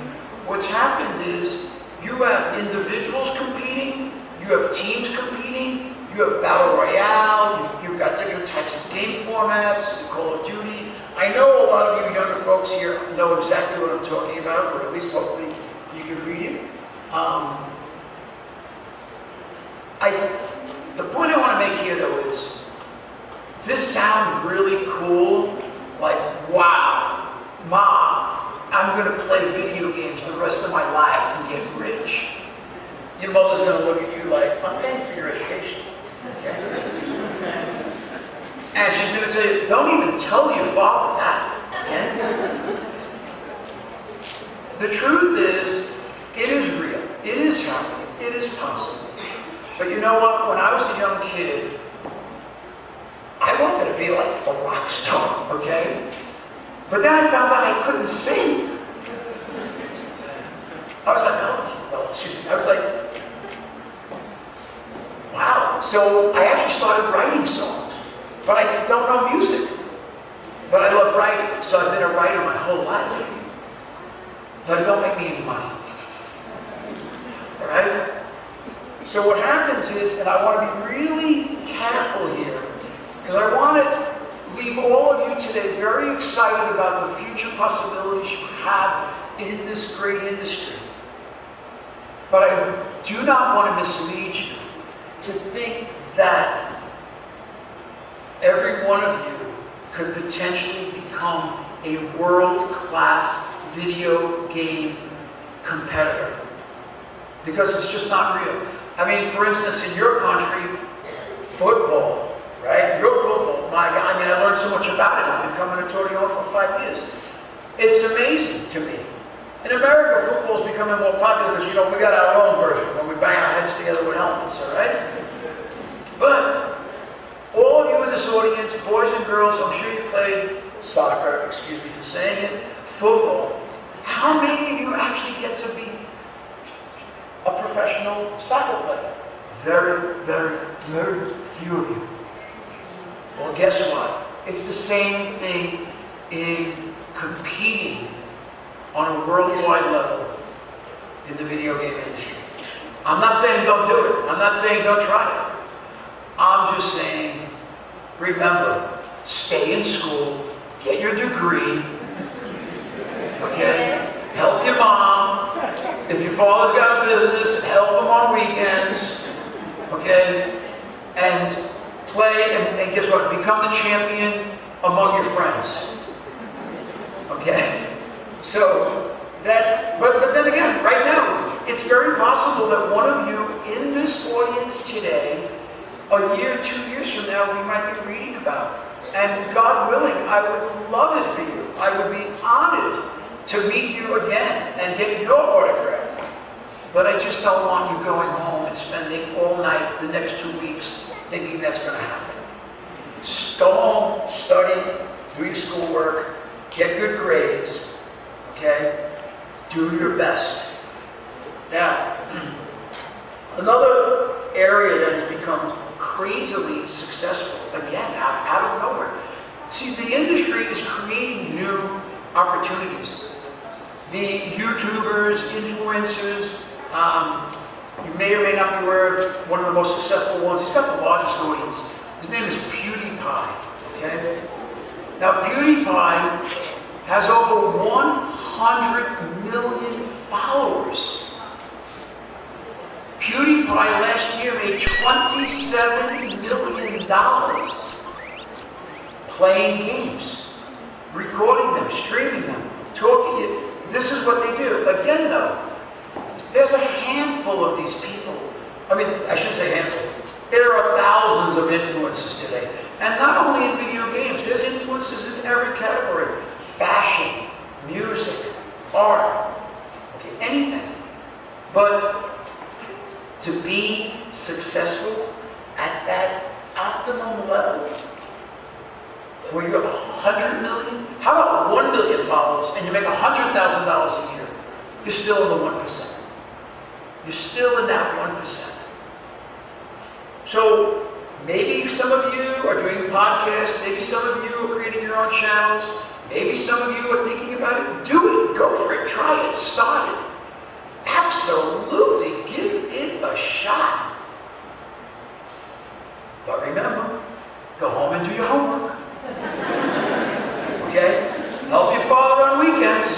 what's happened is you have individuals competing, you have teams competing, you have battle royale, you've got different types of game formats, Call of Duty. I know a lot of you younger folks here know exactly what I'm talking about, or at least hopefully you can read it. The point I want to make here though is, this sounds really cool, like, wow, Mom, I'm going to play video games the rest of my life and get rich. Your mother's going to look at you like, I'm paying for your education. Okay? And she's going to tell you, don't even tell your father that. Okay? The truth is, it is real. It is happening. It is possible. But you know what? When I was a young kid, I wanted to be like a rock star, okay? But then I found out I couldn't sing. I was like, I was like, wow. So I actually started writing songs, but I don't know music. But I love writing, so I've been a writer my whole life. But it don't make me any money. All right? So what happens is, and I want to be really careful here, because I want to leave all of you today very excited about the future possibilities you have in this great industry. But I do not want to mislead you to think that every one of you could potentially become a world-class video game competitor. Because it's just not real. I mean, for instance, in your country, football, right? Your football, my God, I mean, I learned so much about it. I've been coming to Torino for 5 years. It's amazing to me. In America, football is becoming more popular because, you know, we got our own version when we bang our heads together with helmets, all right? But all of you in this audience, boys and girls, I'm sure you played soccer, excuse me for saying it, football. How many of you actually get to be a professional soccer player? Very, very, very few of you. Well, guess what? It's the same thing in competing on a worldwide level in the video game industry. I'm not saying don't do it. I'm not saying don't try it. I'm just saying, remember, stay in school, get your degree, okay? Help your mom. If your father's got a business, help him on weekends, okay? And play, and guess what? Become the champion among your friends, okay? So that's, but then again, right now, it's very possible that one of you in this audience today, a year, 2 years from now, we might be reading about. And God willing, I would love it for you. I would be honored to meet you again and get your autograph. But I just don't want you going home and spending all night the next 2 weeks thinking that's going to happen. Go home, study, do your schoolwork, get good grades, okay? Do your best. Now, another area that has become crazily successful, again, out of nowhere. See, the industry is creating new opportunities. The YouTubers, influencers, you may or may not be aware of one of the most successful ones. He's got the largest audience. His name is PewDiePie, okay? Now, PewDiePie has over 100 million followers. PewDiePie last year made $27 million playing games, recording them, streaming them, talking it. This is what they do. Again, though, there's a handful of these people. I mean, I shouldn't say handful. There are thousands of influencers today. And not only in video games, there's influencers in every category. Fashion, music, art, okay, anything. But to be successful at that optimum level, where you have 100 million, how about 1 million followers and you make $100,000 a year? You're still in the 1%. You're still in that 1%. So maybe some of you are doing podcasts, maybe some of you are creating your own channels, maybe some of you are thinking about it. Do it, go for it, try it, start it. Absolutely, give it a shot. But remember, go home and do your homework. Okay? Help your father on weekends.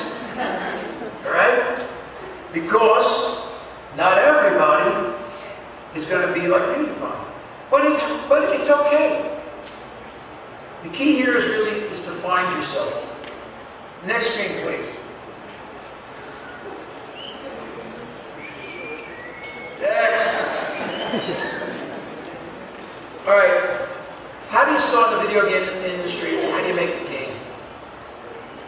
All right? Because not everybody is going to be like anybody. But it's okay. The key here is to find yourself. Next screen, please. All right, how do you start in the video game industry and how do you make the game?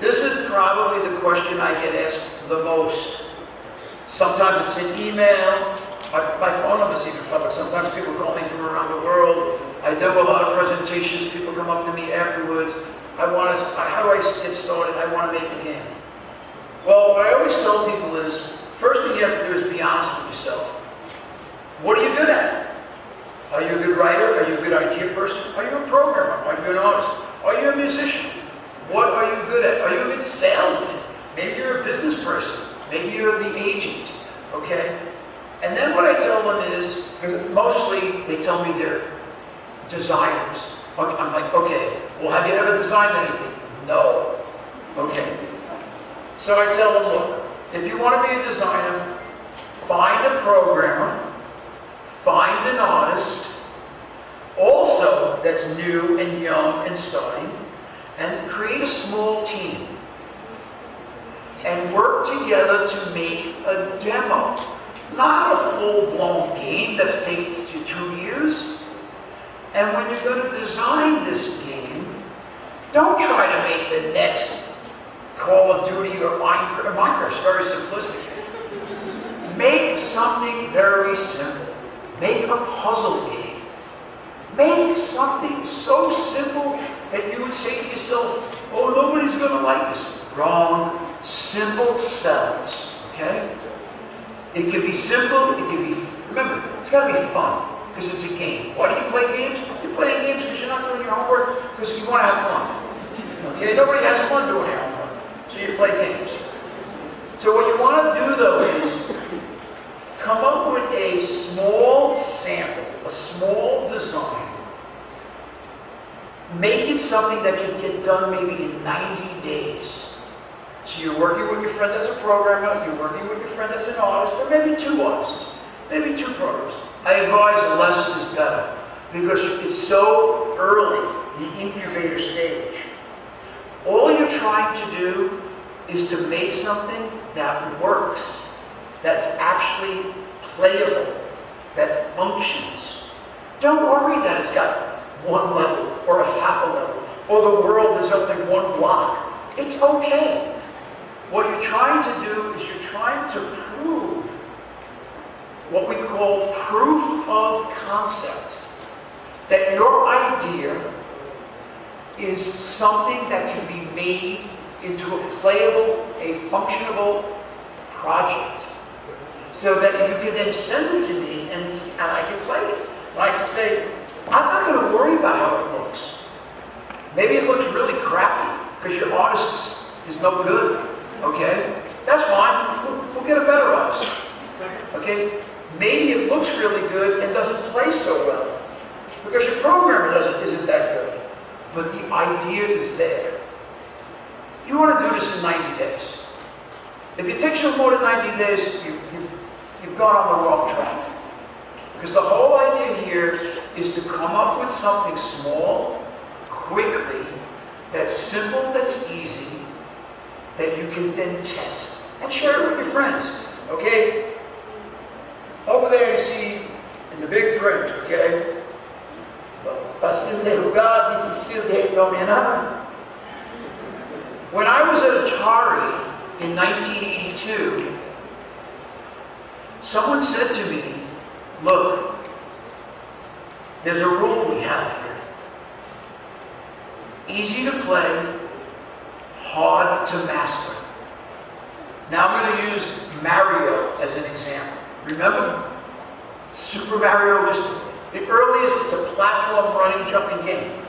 This is probably the question I get asked the most. Sometimes it's an email, my phone number is even public. Sometimes people call me from around the world. I do a lot of presentations, people come up to me afterwards. How do I get started? I want to make a game. Well, what I always tell people is, first thing you have to do is be honest with yourself. What are you good at? Are you a good writer? Are you a good idea person? Are you a programmer? Are you an artist? Are you a musician? What are you good at? Are you a good salesman? Maybe you're a business person. Maybe you're the agent, okay? And then what I tell them is, mostly they tell me they're designers. I'm like, okay, Well, have you ever designed anything? No. Okay. So I tell them, look, if you want to be a designer, find a programmer, find an artist, also that's new and young and starting, and create a small team. And work together to make a demo. Not a full-blown game that takes you 2 years. And when you're going to design this game, don't try to make the next Call of Duty or Minecraft. It's very simplistic. Make something very simple. Make a puzzle game. Make something so simple that you would say to yourself, oh, nobody's going to like this. Wrong. Simple sells, okay? It can be simple, it can be, remember, it's got to be fun, because it's a game. Why do you play games? You're playing games because you're not doing your homework, because you want to have fun. Okay, nobody has fun doing their homework, so you play games. So what you want to do, though, is come up with a small sample, a small design. Make it something that can get done maybe in 90 days. So you're working with your friend that's a programmer, you're working with your friend that's an artist, or maybe 2 artists, maybe 2 programmers. I advise less is better, because it's so early, the incubator stage. All you're trying to do is to make something that works, that's actually playable, that functions. Don't worry that it's got 1 level, or a half a level, or the world is only 1 block. It's okay. What you're trying to do is you're trying to prove what we call proof of concept. That your idea is something that can be made into a playable, a functionable project. So that you can then send it to me and I can play it. And I can say, I'm not going to worry about how it looks. Maybe it looks really crappy because your artist is no good. Okay? That's fine. We'll get a better artist. Okay? Maybe it looks really good and doesn't play so well because your programmer isn't that good. But the idea is there. You want to do this in 90 days. If it takes you more than 90 days, you've gone on the wrong track. Because the whole idea here is to come up with something small, quickly, that's simple, that's easy, that you can then test and share it with your friends. Okay? Over there you see in the big print, okay? Fácil de jugar, difícil de dominar. When I was at Atari in 1982, someone said to me, look, there's a rule we have here. Easy to play, hard to master. Now I'm going to use Mario as an example. Remember? Super Mario, just the earliest, it's a platform running, jumping game.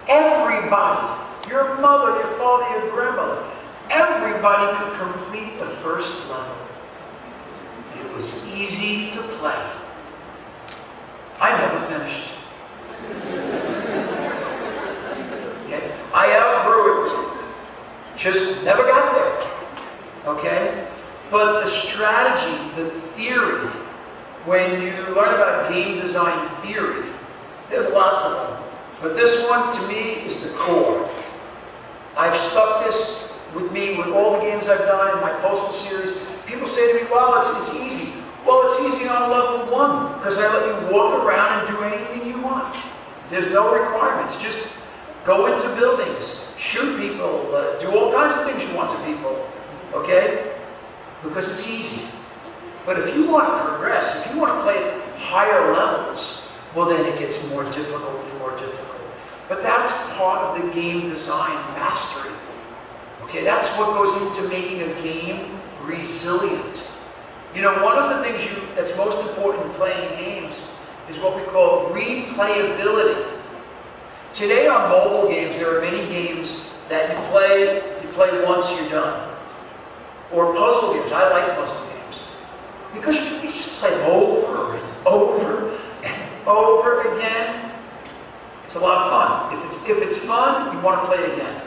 Everybody, your mother, your father, your grandmother, everybody could complete the first level. It was easy to play. I never finished. Okay? I outgrew it. Just never got there. Okay? But the strategy, the theory, when you learn about game design theory, there's lots of them. But this one, to me, is the core. I've stuck this with me with all the games I've done in my Postal series. People say to me, well, it's easy. Well, it's easy on level 1, because I let you walk around and do anything you want. There's no requirements. Just go into buildings, shoot people, do all kinds of things you want to people. Okay? Because it's easy. But if you want to progress, if you want to play at higher levels, well, then it gets more difficult and more difficult. But that's part of the game design mastery. Okay, that's what goes into making a game resilient. You know, one of the things that's most important in playing games is what we call replayability. Today on mobile games, there are many games that you play once, you're done. Or puzzle games. I like puzzle games. Because you just play over and over and over again. It's a lot of fun. If it's fun, you want to play it again.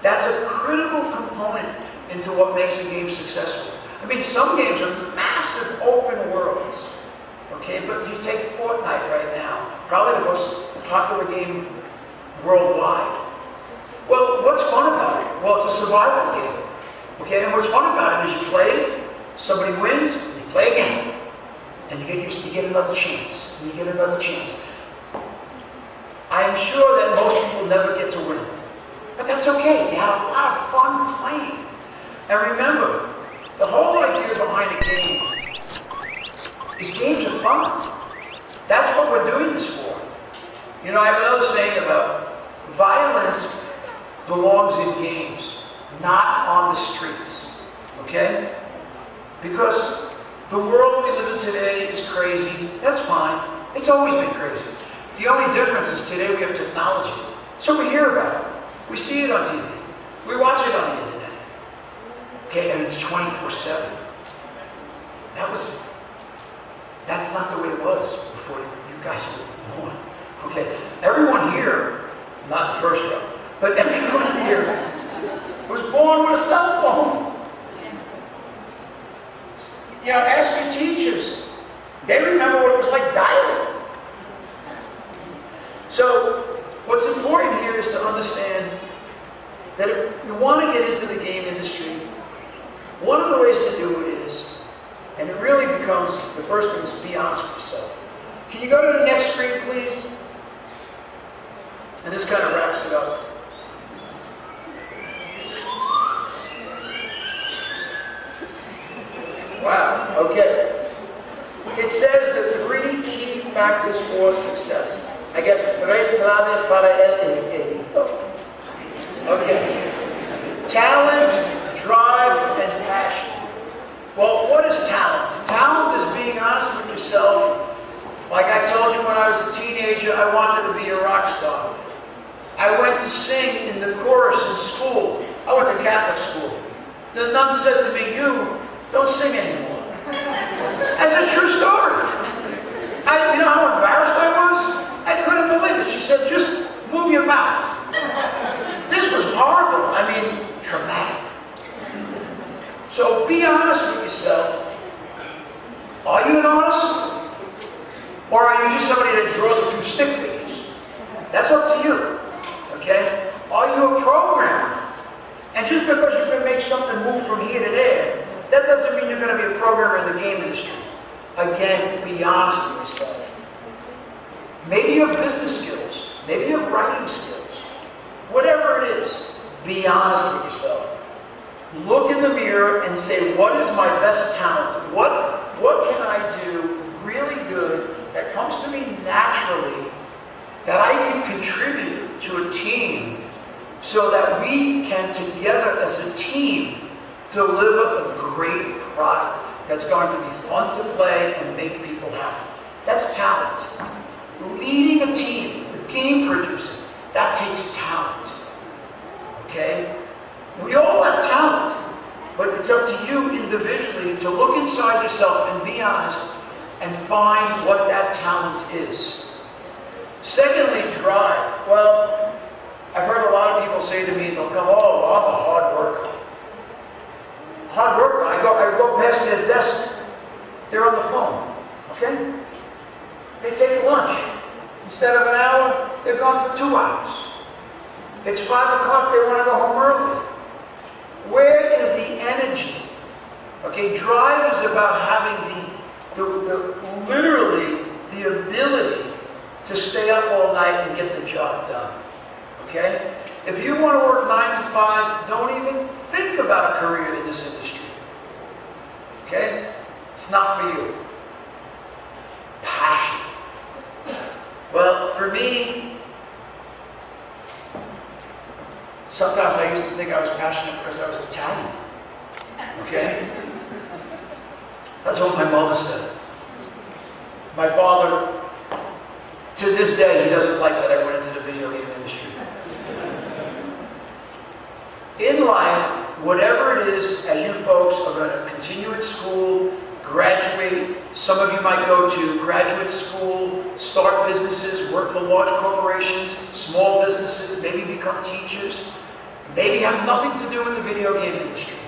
That's a critical component into what makes a game successful. I mean, some games are massive open worlds, okay? But you take Fortnite right now, probably the most popular game worldwide. Well, what's fun about it? Well, it's a survival game, okay? And what's fun about it is you play, somebody wins, and you play again. And you get another chance, and you get another chance. I am sure that most people never get to win. But that's okay. They have a lot of fun playing. And remember, the whole idea behind a game is games are fun. That's what we're doing this for. You know, I have another saying about violence belongs in games, not on the streets. Okay? Because the world we live in today is crazy. That's fine. It's always been crazy. The only difference is today we have technology. So we hear about it. We see it on TV. We watch it on the internet. Okay, and it's 24/7. That's not the way it was before you guys were born. Okay, everyone here, not the first row, but everyone here was born with a cell phone. You know, ask your teachers. They remember what it was like dialing. So, what's important here is to understand that if you want to get into the game industry, one of the ways to do it is, and it really becomes, the first thing is be honest with yourself. Can you go to the next screen, please? And this kind of wraps it up. Wow, okay. It says the 3 key factors for success. I guess 3 claves para el éxito. Okay. Talent, drive, and passion. Well, what is talent? Talent is being honest with yourself. Like I told you when I was a teenager, I wanted to be a rock star. I went to sing in the chorus in school. I went to Catholic school. The nun said to me, "You don't sing anymore." That's a true story. You know how embarrassed I was? I couldn't believe it. She said, "Just move your mouth." This was horrible. I mean, traumatic. So be honest with yourself. Are you an artist? Or are you just somebody that draws a few stick figures? That's up to you. Okay? Are you a programmer? And just because you can make something move from here to there, that doesn't mean you're going to be a programmer in the game industry. Again, be honest with yourself. Maybe you have business skills. Maybe you have writing skills. Whatever it is, be honest with yourself. Look in the mirror and say, what is my best talent? What can I do really good that comes to me naturally that I can contribute to a team so that we can together as a team deliver a great product that's going to be fun to play and make people happy. That's talent. Leading a team, the game producing, that takes talent. Okay? We all have talent, but it's up to you individually to look inside yourself and be honest and find what that talent is. Secondly, drive. Well, I've heard a lot of people say to me, they'll come, "Oh, I'm a hard worker." Hard worker, I go past their desk, they're on the phone, okay? They take lunch. Instead of an hour, they're gone for 2 hours. It's 5 o'clock, they want to go home early. Where is the energy? Okay, drive is about having literally the ability to stay up all night and get the job done. Okay? If you want to work 9 to 5, don't even think about a career in this industry. Okay? It's not for you. Passion. Well, for me, sometimes I used to think I was passionate because I was Italian. Okay? That's what my mother said. My father, to this day, he doesn't like that I went into the video game industry. In life, whatever it is, as you folks are going to continue at school, graduate, Some of you might go to graduate school, start businesses, work for large corporations, small businesses, maybe become teachers, maybe have nothing to do in the video game industry.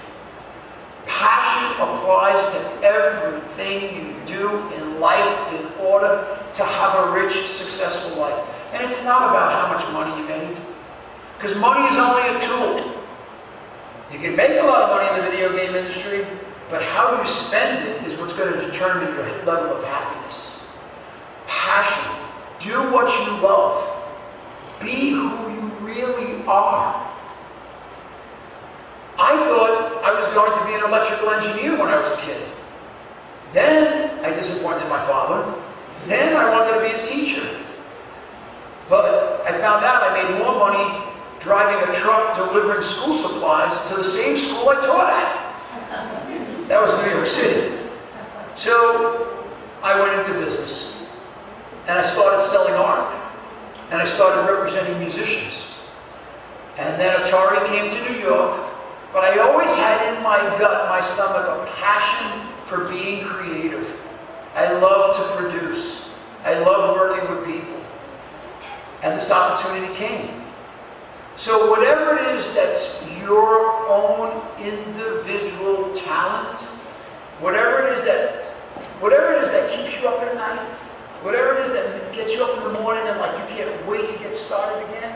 Passion applies to everything you do in life in order to have a rich, successful life. And it's not about how much money you made, because money is only a tool. You can make a lot of money in the video game industry, but how you spend it is what's going to determine your level of happiness. Passion. Do what you love. Be who you really are. I thought I was going to be an electrical engineer when I was a kid. Then I disappointed my father. Then I wanted to be a teacher. But I found out I made more money driving a truck delivering school supplies to the same school I taught at. That was New York City. So I went into business. And I started selling art. And I started representing musicians. And then Atari came to New York. But I always had in my gut, my stomach, a passion for being creative. I love to produce. I love working with people. And this opportunity came. So whatever it is that's your own individual talent, whatever it is that keeps you up at night, whatever it is that gets you up in the morning and like you can't wait to get started again,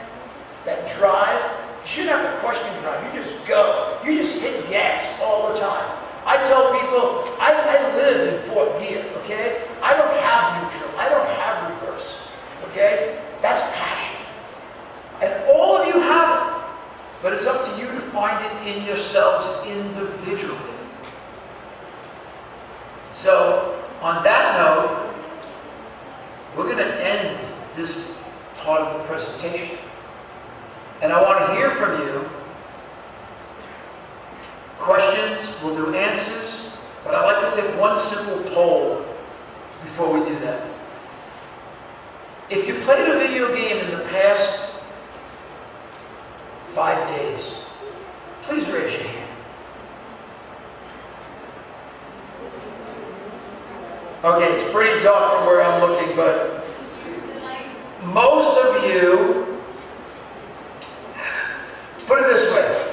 that drive, you shouldn't have to question drive. You just go. You just hit gas all the time. I tell people, I live in fourth gear, okay? I don't have neutral. I don't have reverse, okay? That's passion. And all of you have it. But it's up to you to find it in yourselves individually. So, on that note, we're going to end this part of the presentation. And I want to hear from you. Questions, we'll do answers, but I'd like to take one simple poll before we do that. If you played a video game in the past 5 days, please raise your hand. Okay, it's pretty dark from where I'm looking, but most of you, put it this way,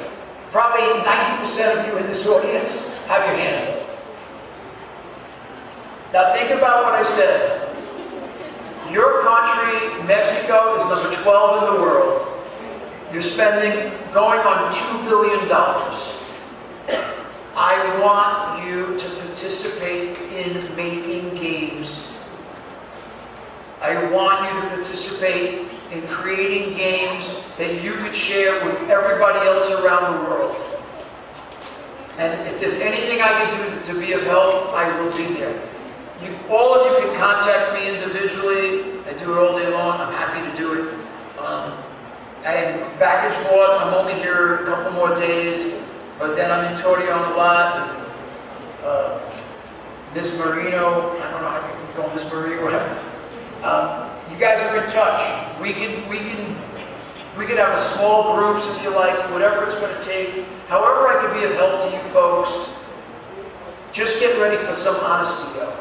probably 90% of you in this audience have your hands up. Now think about what I said. Your country, Mexico, is number 12 in the world. You're spending going on $2 billion. I want you to participate in making games. I want you to participate in creating games that you could share with everybody else around the world. And if there's anything I can do to be of help, I will be there. All of you can contact me individually. I do it all day long. I'm happy to do it. I'm back and forth. I'm only here a couple more days, but then I'm in Torreon a lot. Miss Marino, I don't know how you can call Miss Marino, whatever. You guys are in touch. We can have a small groups if you like, whatever it's going to take. However I can be of help to you folks. Just get ready for some honesty, though.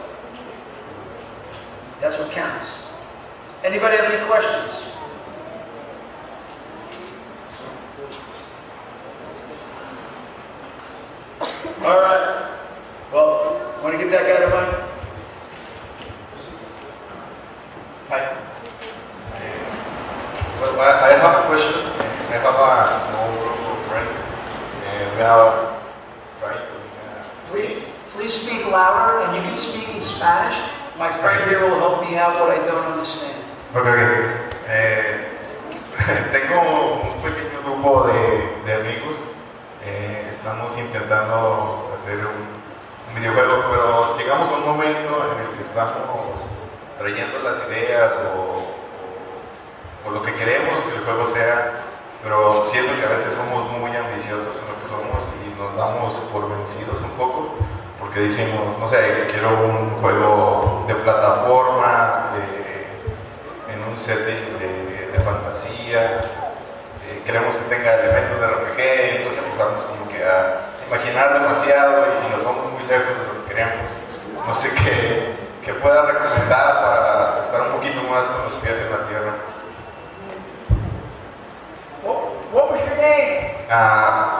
That's what counts. Anybody have any questions? All right. Well, want to give that guy the mic? Hi. Well, I have a question. I have a small group of friends, and we are trying to. Please speak louder, and you can speak in Spanish. My friend here will help me out what I don't understand. Okay. Tengo un pequeño grupo de amigos. Estamos intentando hacer un videojuego, pero llegamos a un momento en el que estamos trayendo las ideas o lo que queremos que el juego sea, pero siento que a veces somos muy ambiciosos en lo que somos y nos damos por vencidos un poco, porque decimos, no sé, quiero un juego de plataforma, en un setting de fantasía, queremos que tenga elementos de RPG, entonces empezamos como que a imaginar demasiado y nos vamos muy lejos de lo que queremos. No sé qué que pueda recomendar para estar un poquito más con los pies en la tierra. What was your name?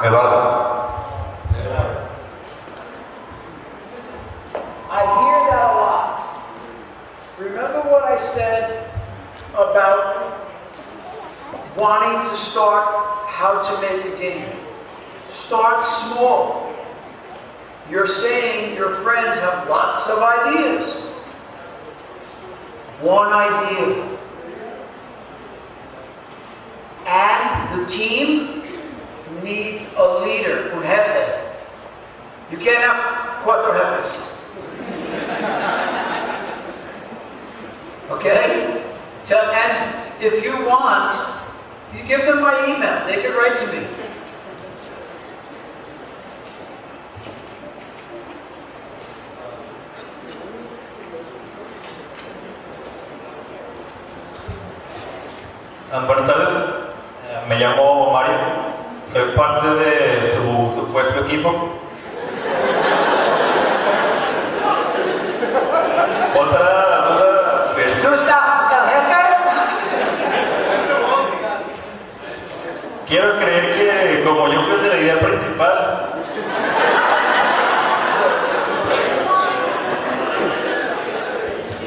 Eduardo. I hear that a lot. Remember what I said about wanting to start how to make a game? Start small. You're saying your friends have lots of ideas. One idea. And the team needs a leader, un jefe. You can't have cuatro jefes. Okay? And if you want, you give them my email. They can write to me. Buenas tardes, me llamo Mario, soy parte de su supuesto equipo. Otra duda, pues, ¿Tú estás el jefe? quiero creer que como yo fui de la idea principal,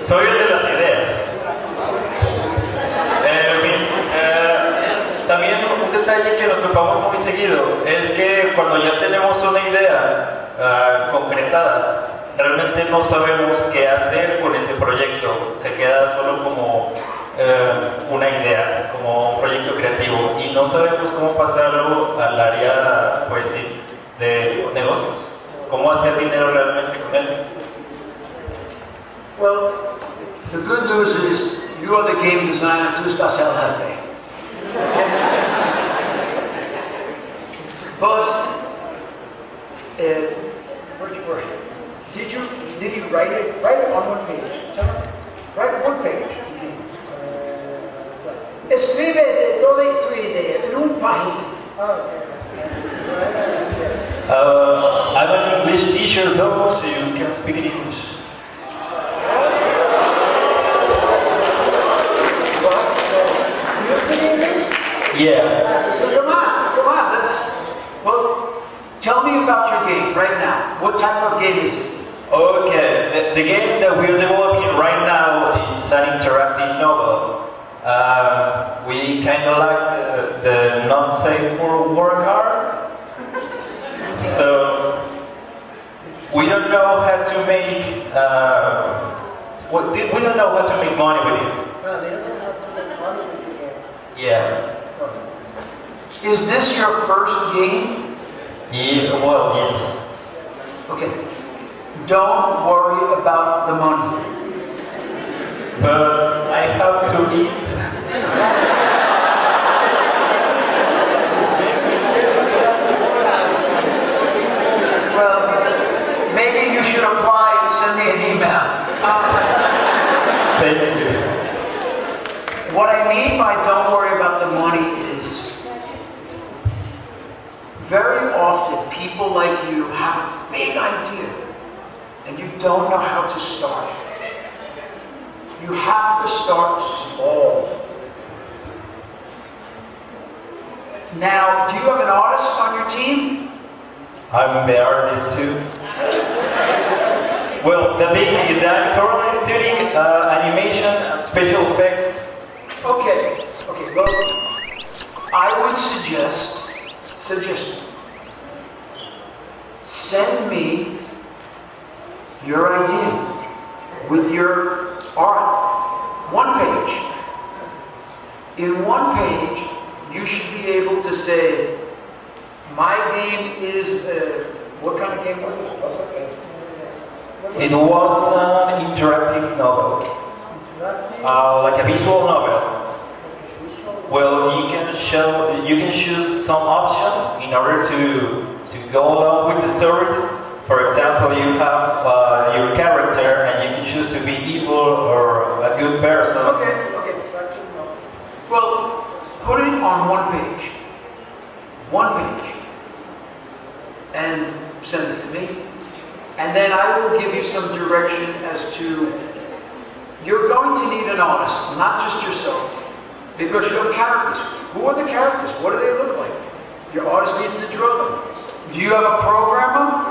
soy el de las ideas. También un detalle que nos topamos muy seguido es que cuando ya tenemos una idea concretada, realmente no sabemos qué hacer con ese proyecto. Se queda solo como una idea, como un proyecto creativo, y no sabemos cómo pasarlo al área, pues sí, de negocios. Cómo hacer dinero realmente con él. Well, the good news is you are the game designer, tú estás el jefe. But, where'd you work? Did you write it? Write it on one page. Write one page. Escribe toda tu idea en un página. I'm an English teacher though, so you can speak in English. Yeah. So come on, well, tell me about your game right now. What type of game is it? Okay, the game that we're developing right now is an interactive novel. We kind of like the not safe for work hard. So we don't know how to make we don't know how to make money with it. No, they don't know how to make money with the game. Yeah. Is this your first game? Yeah, well, yes. Okay. Don't worry about the money. But I have to eat. Well, maybe you should apply and send me an email. Thank you. What I mean by don't worry about the money is very often people like you have a big idea and you don't know how to start. You have to start small. Now, do you have an artist on your team? I'm the artist too. Well, the thing is that I'm currently studying animation and special effects. Okay, well, I would suggest, send me your idea with your art. One page. In one page, you should be able to say, my game is, what kind of game was it? It was an interactive novel, like a visual novel. Well, you can choose some options in order to go along with the stories. For example, you have your character, and you can choose to be evil or a good person. Okay. Well, put it on one page, and send it to me. And then I will give you some direction as to you're going to need an artist, not just yourself, because you have characters. Who are the characters? What do they look like? Your artist needs to draw them. Do you have a programmer?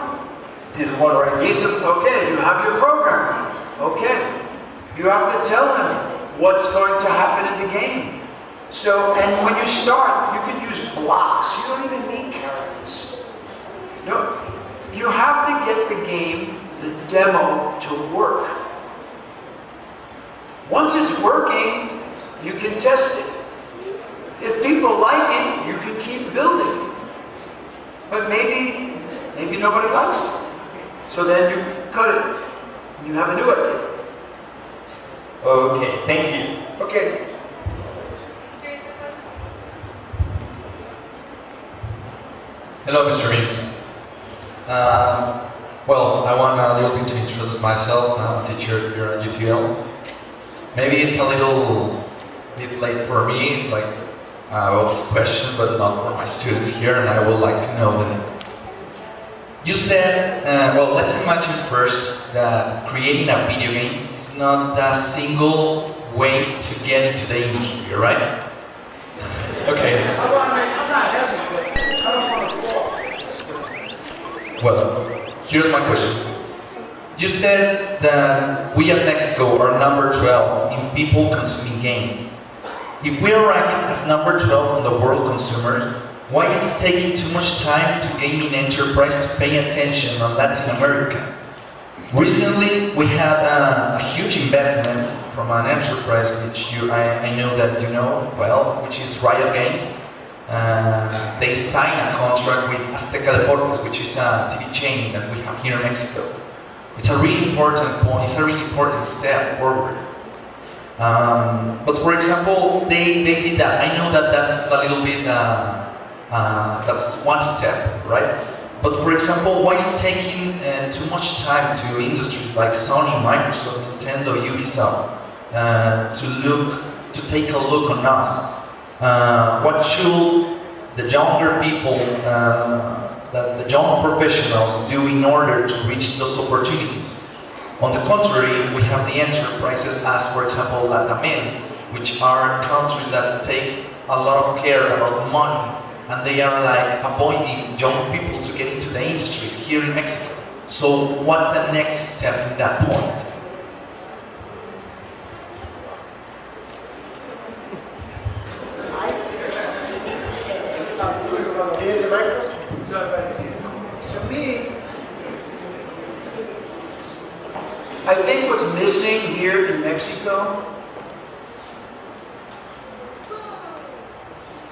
This one right here. Okay, you have your programmer. Okay. You have to tell him what's going to happen in the game. So, and when you start, you can use blocks. You don't even need characters. No, you have to get the game, the demo, to work. Once it's working, you can test it. If people like it, you can keep building. But maybe nobody likes it. So then you cut it. You have a new idea. Okay, thank you. Okay. Hello, Mr. Reeves. Well, I want a little bit to introduce myself. I'm a teacher here at UTL. Maybe it's a little bit late for me, like about this question, but not for my students here, and I would like to know the next. You said, well, let's imagine first that creating a video game is not a single way to get into the industry, right? Okay. Well, here's my question. You said that we as Mexico are number 12 in people consuming games. If we are ranked as number 12 in the world consumers, why it's taking too much time to gaming enterprise to pay attention on Latin America? Recently, we had a huge investment from an enterprise which I know that you know well, which is Riot Games. They signed a contract with Deportes, which is a TV chain that we have here in Mexico. It's a really important point, it's a really important step forward. But for example, they did that. I know that that's a little bit, that's one step, right? But for example, why is taking too much time to industries like Sony, Microsoft, Nintendo, Ubisoft to take a look on us? What should the younger people, the young professionals do in order to reach those opportunities? On the contrary, we have the enterprises as, for example, Latin, which are countries that take a lot of care about money, and they are like avoiding young people to get into the industry here in Mexico. So what's the next step in that point? To me, I think what's missing here in Mexico,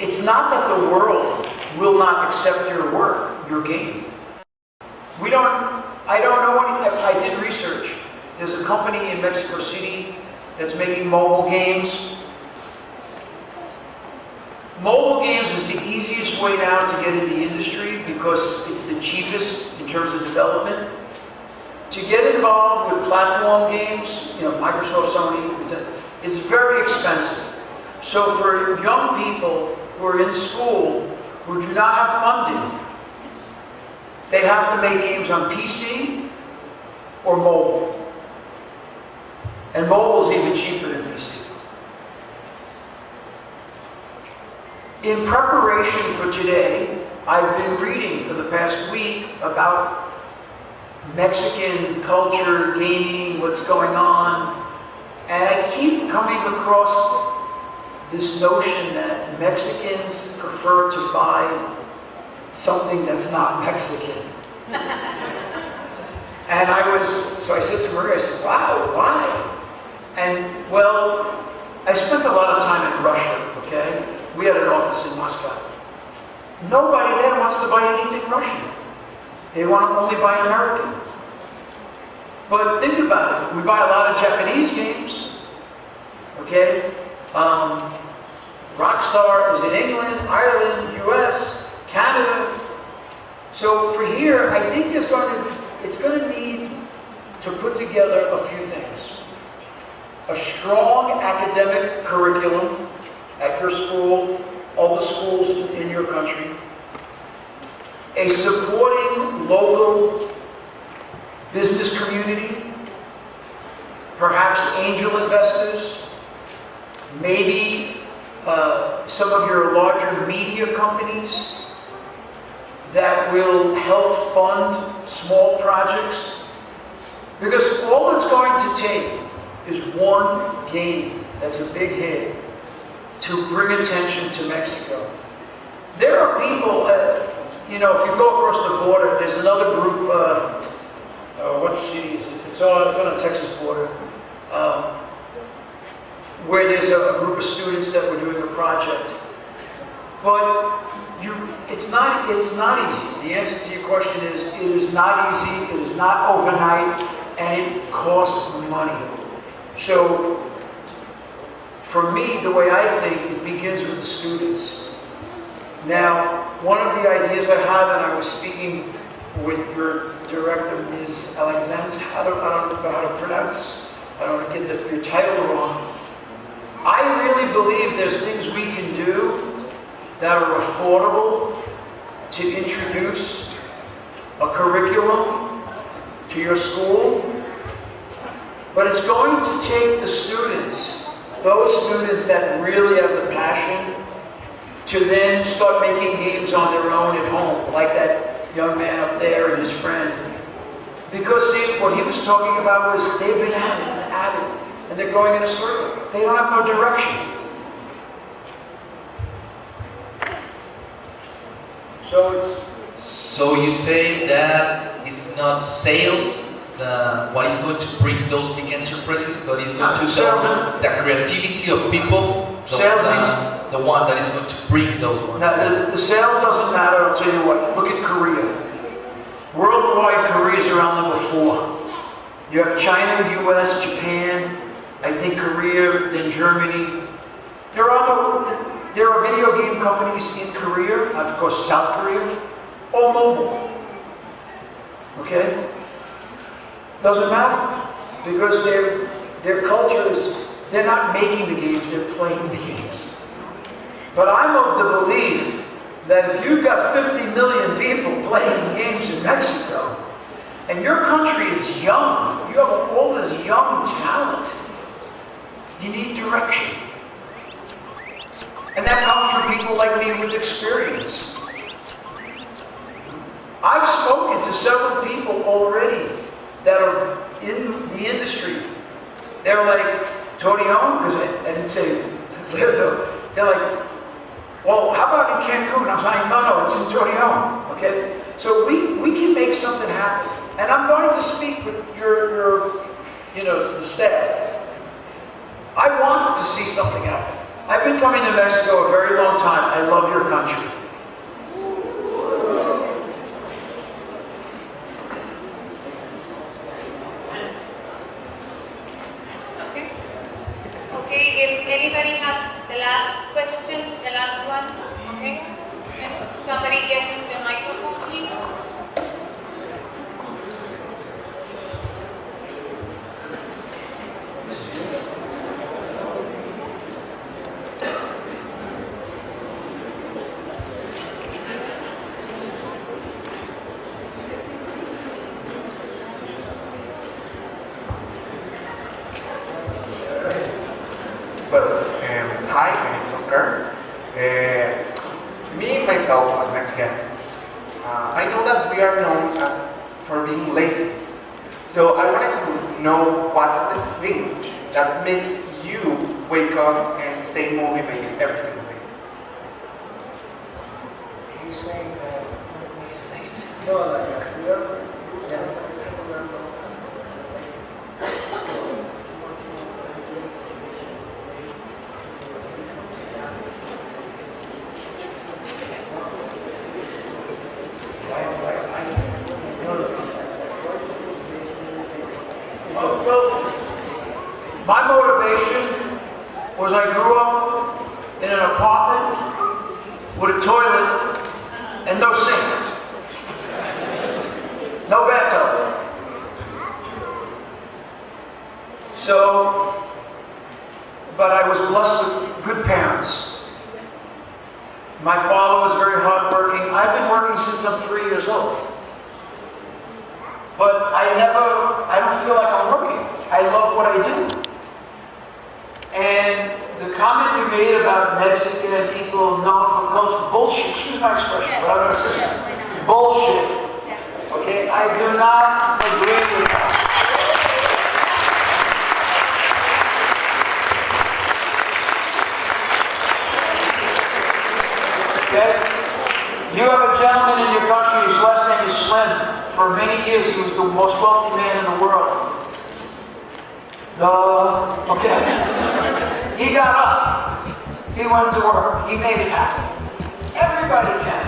it's not that the world will not accept your work, your game. I don't know any, I did research. There's a company in Mexico City that's making mobile games. Mobile games is the easiest way now to get into the industry because it's the cheapest in terms of development. To get involved with platform games, Microsoft, Sony, it's very expensive. So for young people who are in school who do not have funding, they have to make games on PC or mobile. And mobile is even cheaper than PC. In preparation for today, I've been reading for the past week about Mexican culture, gaming, what's going on, and I keep coming across this notion that Mexicans prefer to buy something that's not Mexican. And so I said to Maria, I said, wow, why? And well, I spent a lot of time in Russia, okay? We had an office in Moscow. Nobody there wants to buy anything Russian. They want to only buy American. But think about it. We buy a lot of Japanese games. Okay? Rockstar is in England, Ireland, US, Canada. So for here, I think it's going to need to put together a few things. A strong academic curriculum at your school, all the schools in your country. A supporting local business community. perhaps angel investors, maybe some of your larger media companies that will help fund small projects. Because all it's going to take is one game that's a big hit to bring attention to Mexico. There are people, you know, if you go across the border, there's another group, what city is it? It's on the Texas border, where there's a group of students that were doing a project. But it's not easy. The answer to your question is, it is not easy, it is not overnight, and it costs money. So, for me, the way I think, it begins with the students. Now, one of the ideas I have, and I was speaking with your director, Ms. Alexander, I don't know how to pronounce, I don't want to get your title wrong. I really believe there's things we can do that are affordable to introduce a curriculum to your school, but it's going to take the students, those students that really have the passion, to then start making games on their own at home, like that young man up there and his friend. Because see, what he was talking about was they've been at it, and they're going in a circle. They don't have no direction. So you say that it's not sales what is going to bring those big enterprises, but it's going to the creativity of people, the one that is going to bring those ones. Now, the sales doesn't matter, I'll tell you what. Look at Korea. Worldwide, Korea is around number 4. You have China, US, Japan, I think Korea, then Germany. There are video game companies in Korea, of course South Korea, all mobile. Okay? Doesn't matter, because their culture is, they're not making the games, they're playing the games. But I'm of the belief that if you've got 50 million people playing games in Mexico, and your country is young, you have all this young talent, you need direction. And that comes from people like me with experience. I've spoken to several people already that are in the industry. They're like, Torreon, because I didn't say they're like, well, how about in Cancun? I'm saying, no, it's in Torreon, okay? So we can make something happen. And I'm going to speak with your the staff. I want to see something happen. I've been coming to Mexico a very long time. I love your country. Okay, if anybody has the last question, the last one, okay? If somebody get him the microphone, please. Hi, my name is Oscar. Me, myself, as Mexican, I know that we are known as for being lazy. So I wanted to know what's the thing that makes you wake up and stay motivated every single day. Are you saying that lazy? No, like my motivation was I grew up in an apartment with a toilet and no sink, no bathtub. So, but I was blessed with good parents. My father was very hardworking. I've been working since I'm 3 years old. But I don't feel like I'm working. I love what I do. And the comment you made about Mexican people known for culture, bullshit, excuse my expression, but I'm going to say it. Bullshit. Okay, I do not agree with that. Okay? You have a gentleman in your country, his last name is Slim. For many years, he was the most wealthy man in the world. Okay. He got up. He went to work. He made it happen. Everybody can.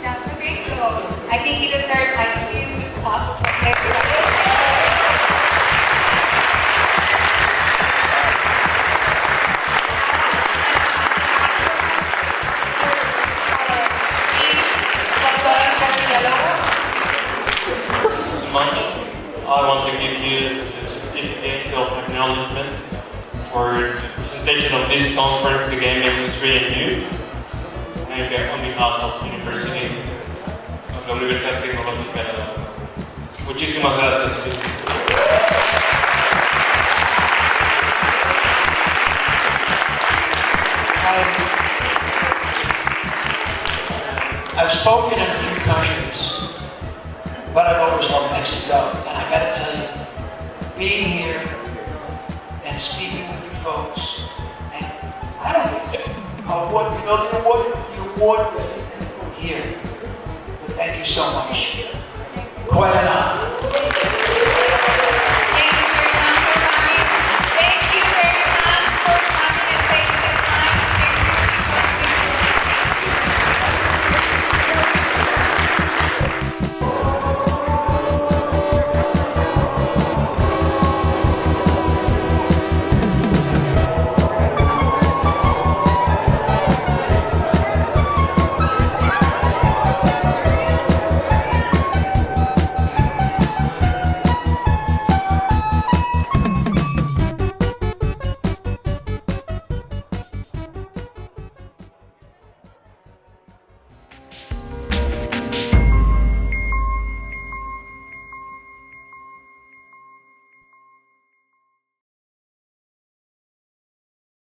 That's okay. So I think he deserves like huge applause from everybody. Much. I want to give you a certificate of acknowledgement for the presentation of this conference, the game industry and you. And on behalf of the University of la Universidad Tecnológica de Laguna. Muchísimas gracias. I've spoken in a few countries, but I've always loved Mexico, and I gotta tell you, being here and speaking with you folks, and I don't know what you want here, but thank you so much. Quite an honor.